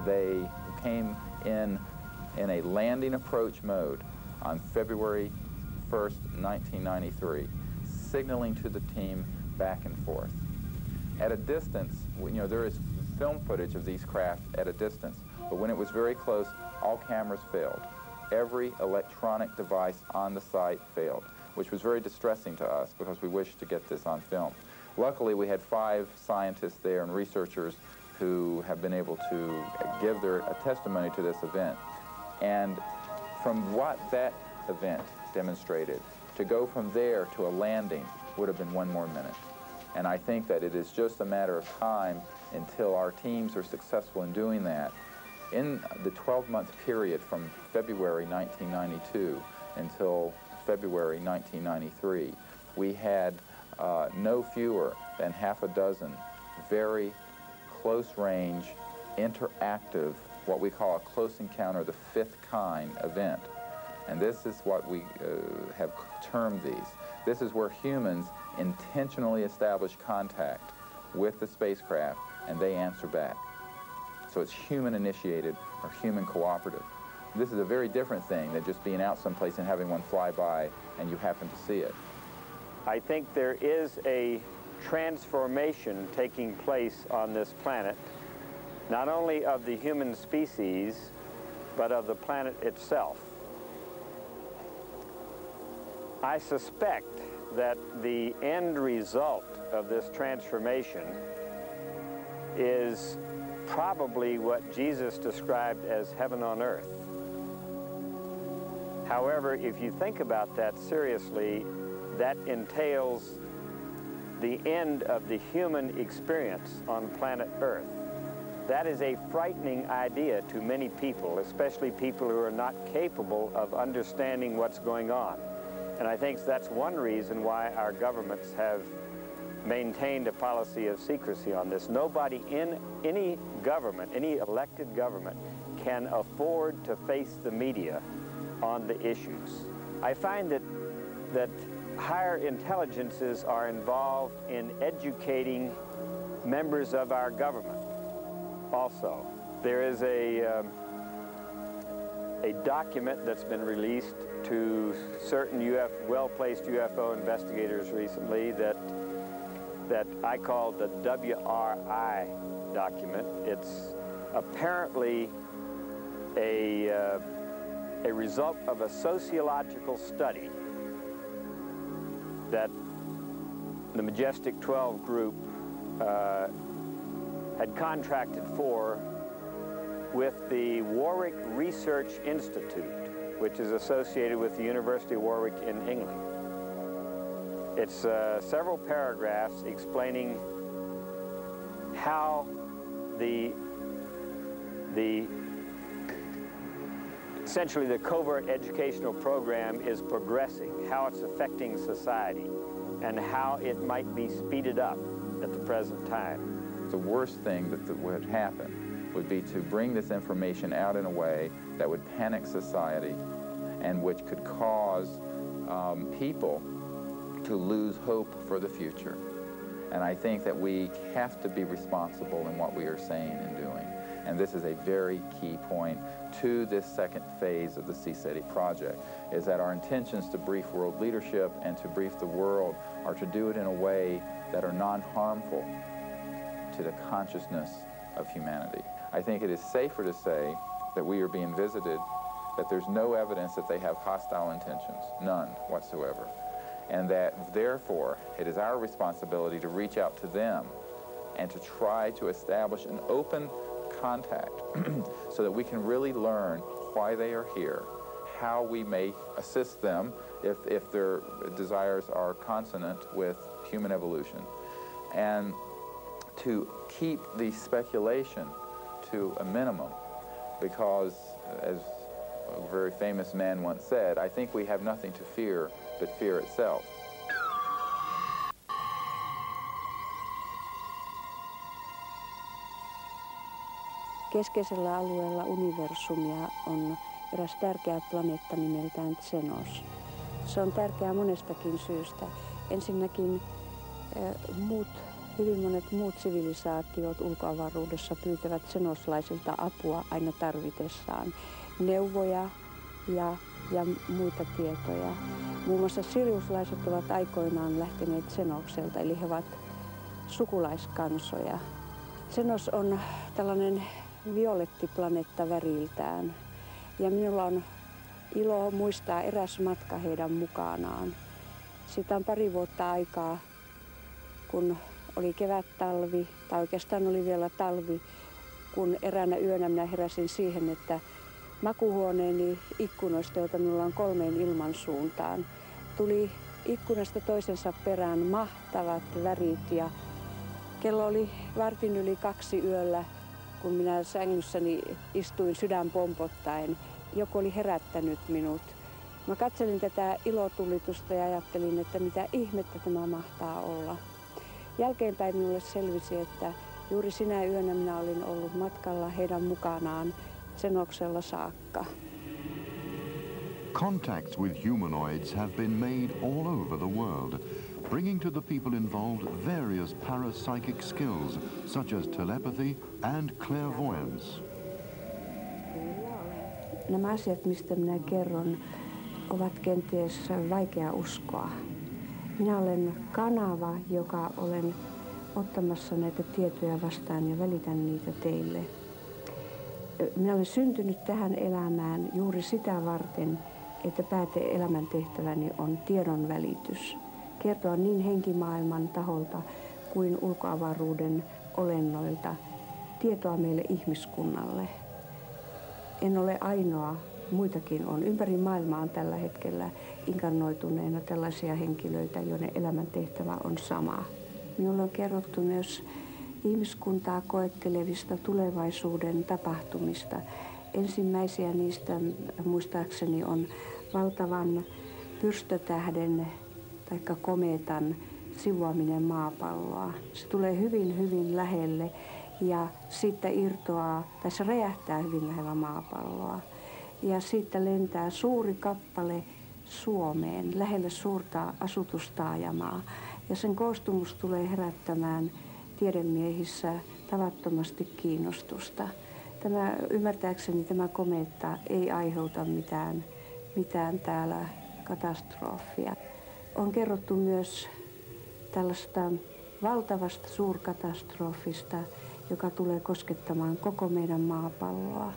they came in a landing approach mode on February 1st, 1993, signaling to the team back and forth. At a distance, you know, there is film footage of these craft at a distance, but when it was very close, all cameras failed. Every electronic device on the site failed, which was very distressing to us because we wished to get this on film. Luckily, we had 5 scientists there and researchers who have been able to give their testimony to this event. And from what that event demonstrated, to go from there to a landing would have been 1 more minute. And I think that it is just a matter of time until our teams are successful in doing that. In the 12-month period from February 1992 until February 1993, we had no fewer than half a dozen very close-range, interactive, what we call a close encounter, the 5th kind event. And this is what we have termed these. This is where humans intentionally establish contact with the spacecraft and they answer back. So it's human-initiated or human cooperative. This is a very different thing than just being out someplace and having one fly by and you happen to see it. I think there is a transformation taking place on this planet, not only of the human species, but of the planet itself. I suspect that the end result of this transformation is probably what Jesus described as heaven on earth. However, if you think about that seriously, that entails the end of the human experience on planet Earth. That is a frightening idea to many people, especially people who are not capable of understanding what's going on. And I think that's one reason why our governments have maintained a policy of secrecy on this. Nobody in any government, any elected government, can afford to face the media on the issues. I find that higher intelligences are involved in educating members of our government also. There is a document that's been released to certain well-placed UFO investigators recently that I call the WRI document. It's apparently a result of a sociological study that the Majestic 12 group had contracted for with the Warwick Research Institute, which is associated with the University of Warwick in England. It's several paragraphs explaining how essentially the covert educational program is progressing, how it's affecting society, and how it might be speeded up at the present time. The worst thing that would happen would be to bring this information out in a way that would panic society and which could cause people to lose hope for the future. And I think that we have to be responsible in what we are saying and doing. And this is a very key point to this second phase of the CSETI project, is that our intentions to brief world leadership and to brief the world are to do it in a way that are non-harmful to the consciousness of humanity. I think it is safer to say that we are being visited, that there's no evidence that they have hostile intentions, none whatsoever. And that, therefore, it is our responsibility to reach out to them and to try to establish an open contact so that we can really learn why they are here, how we may assist them if their desires are consonant with human evolution, and to keep the speculation to a minimum, because, as a very famous man once said, I think we have nothing to fear but fear itself. Keskeisellä alueella universumia on eräs tärkeä planeetta nimeltään Xenos. Se on tärkeää monestakin syystä. Ensinnäkin hyvin monet muut sivilisaatiot ulkoavaruudessa pyytävät xenoslaisilta apua aina tarvitessaan. Neuvoja ja muita tietoja. Muun muassa siriuslaiset ovat aikoinaan lähteneet Xenokselta, eli he ovat sukulaiskansoja. Xenos on tällainen violettiplaneetta väriltään, ja minulla on ilo muistaa eräs matka heidän mukanaan. Siitä on pari vuotta aikaa, kun oli kevät-talvi, tai oikeastaan oli vielä talvi, kun eräänä yönä minä heräsin siihen, että makuuhuoneeni ikkunoista, joita minulla on 3 ilmansuuntaan, tuli ikkunasta toisensa perään mahtavat värit, ja kello oli 1:15 yöllä, kun minä sängyssäni istuin sydän pompottaen. Joku oli herättänyt minut. Mä katselin tätä ilotulitusta ja ajattelin, että mitä ihmettä tämä mahtaa olla. Jälkeenpäin minulle selvisi, että juuri sinä yönä minä olin ollut matkalla heidän mukanaan Xenoksella saakka. Contacts with humanoids have been made all over the world, bringing to the people involved various parapsychic skills, such as telepathy and clairvoyance. Nämä asiat, mistä minä kerron, ovat kenties vaikea uskoa. Minä olen kanava, joka olen ottamassa näitä tietoja vastaan ja välitän niitä teille. Minä olen syntynyt tähän elämään juuri sitä varten, että elämäntehtäväni on tiedon välitys. Kertoa niin henkimaailman taholta kuin ulkoavaruuden olennoilta tietoa meille ihmiskunnalle. En ole ainoa, muitakin on. Ympäri maailmaa on tällä hetkellä inkarnoituneena tällaisia henkilöitä, joiden elämäntehtävä on sama. Minulle on kerrottu myös ihmiskuntaa koettelevista tulevaisuuden tapahtumista. Ensimmäisiä niistä muistaakseni on valtavan pyrstötähden tai komeetan sivuaminen maapalloa. Se tulee hyvin, hyvin lähelle ja siitä irtoaa, tai se räjähtää hyvin lähellä maapalloa. Ja siitä lentää suuri kappale Suomeen, lähelle suurta asutustaajamaa. Ja sen koostumus tulee herättämään tiedemiehissä tavattomasti kiinnostusta. Ymmärtääkseni tämä komeetta ei aiheuta mitään täällä katastrofia. On kerrottu myös tällaista valtavasta suurkatastrofista, joka tulee koskettamaan koko meidän maapalloa.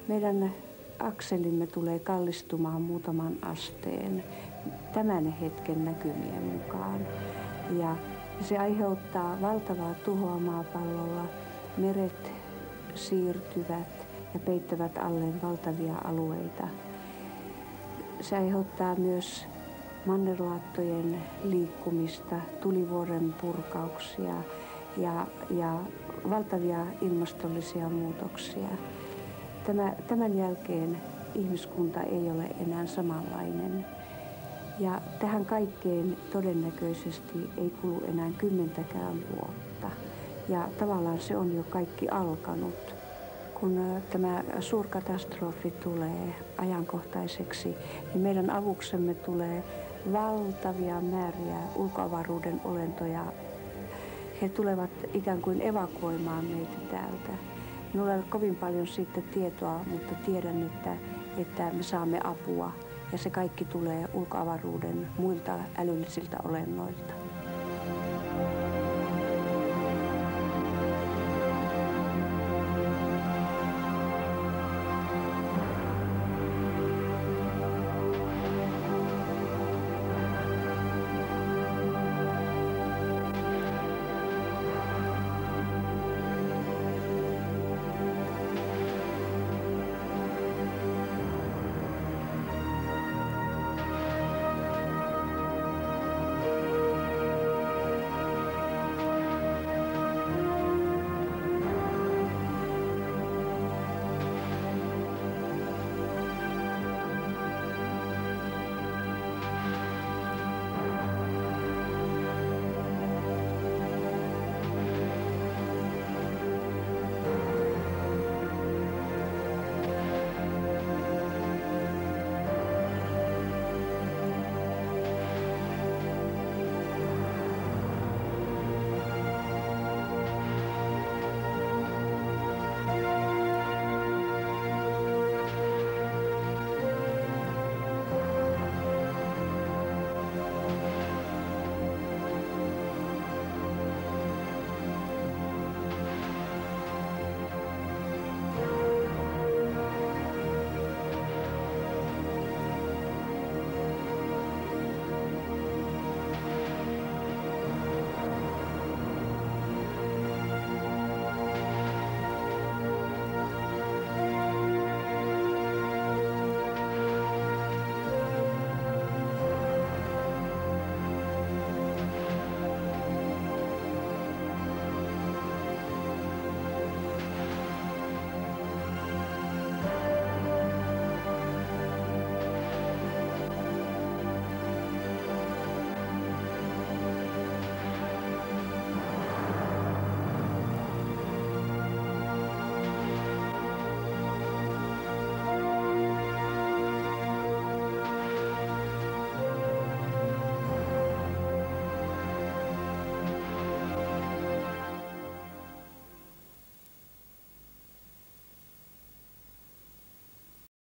Meidän akselimme tulee kallistumaan muutaman asteen tämän hetken näkymien mukaan. Ja se aiheuttaa valtavaa tuhoa maapallolla. Meret siirtyvät ja peittävät alleen valtavia alueita. Se aiheuttaa myös mannerlaattojen liikkumista, tulivuoren purkauksia ja valtavia ilmastollisia muutoksia. Tämän jälkeen ihmiskunta ei ole enää samanlainen. Ja tähän kaikkeen todennäköisesti ei kulu enää 10 vuotta. Ja tavallaan se on jo kaikki alkanut. Kun tämä suurkatastrofi tulee ajankohtaiseksi, niin meidän avuksemme tulee valtavia määriä ulkoavaruuden olentoja. He tulevat ikään kuin evakuoimaan meitä täältä. Minulla ei ole kovin paljon siitä tietoa, mutta tiedän, että me saamme apua. Ja se kaikki tulee ulkoavaruuden muilta älyllisiltä olennoilta.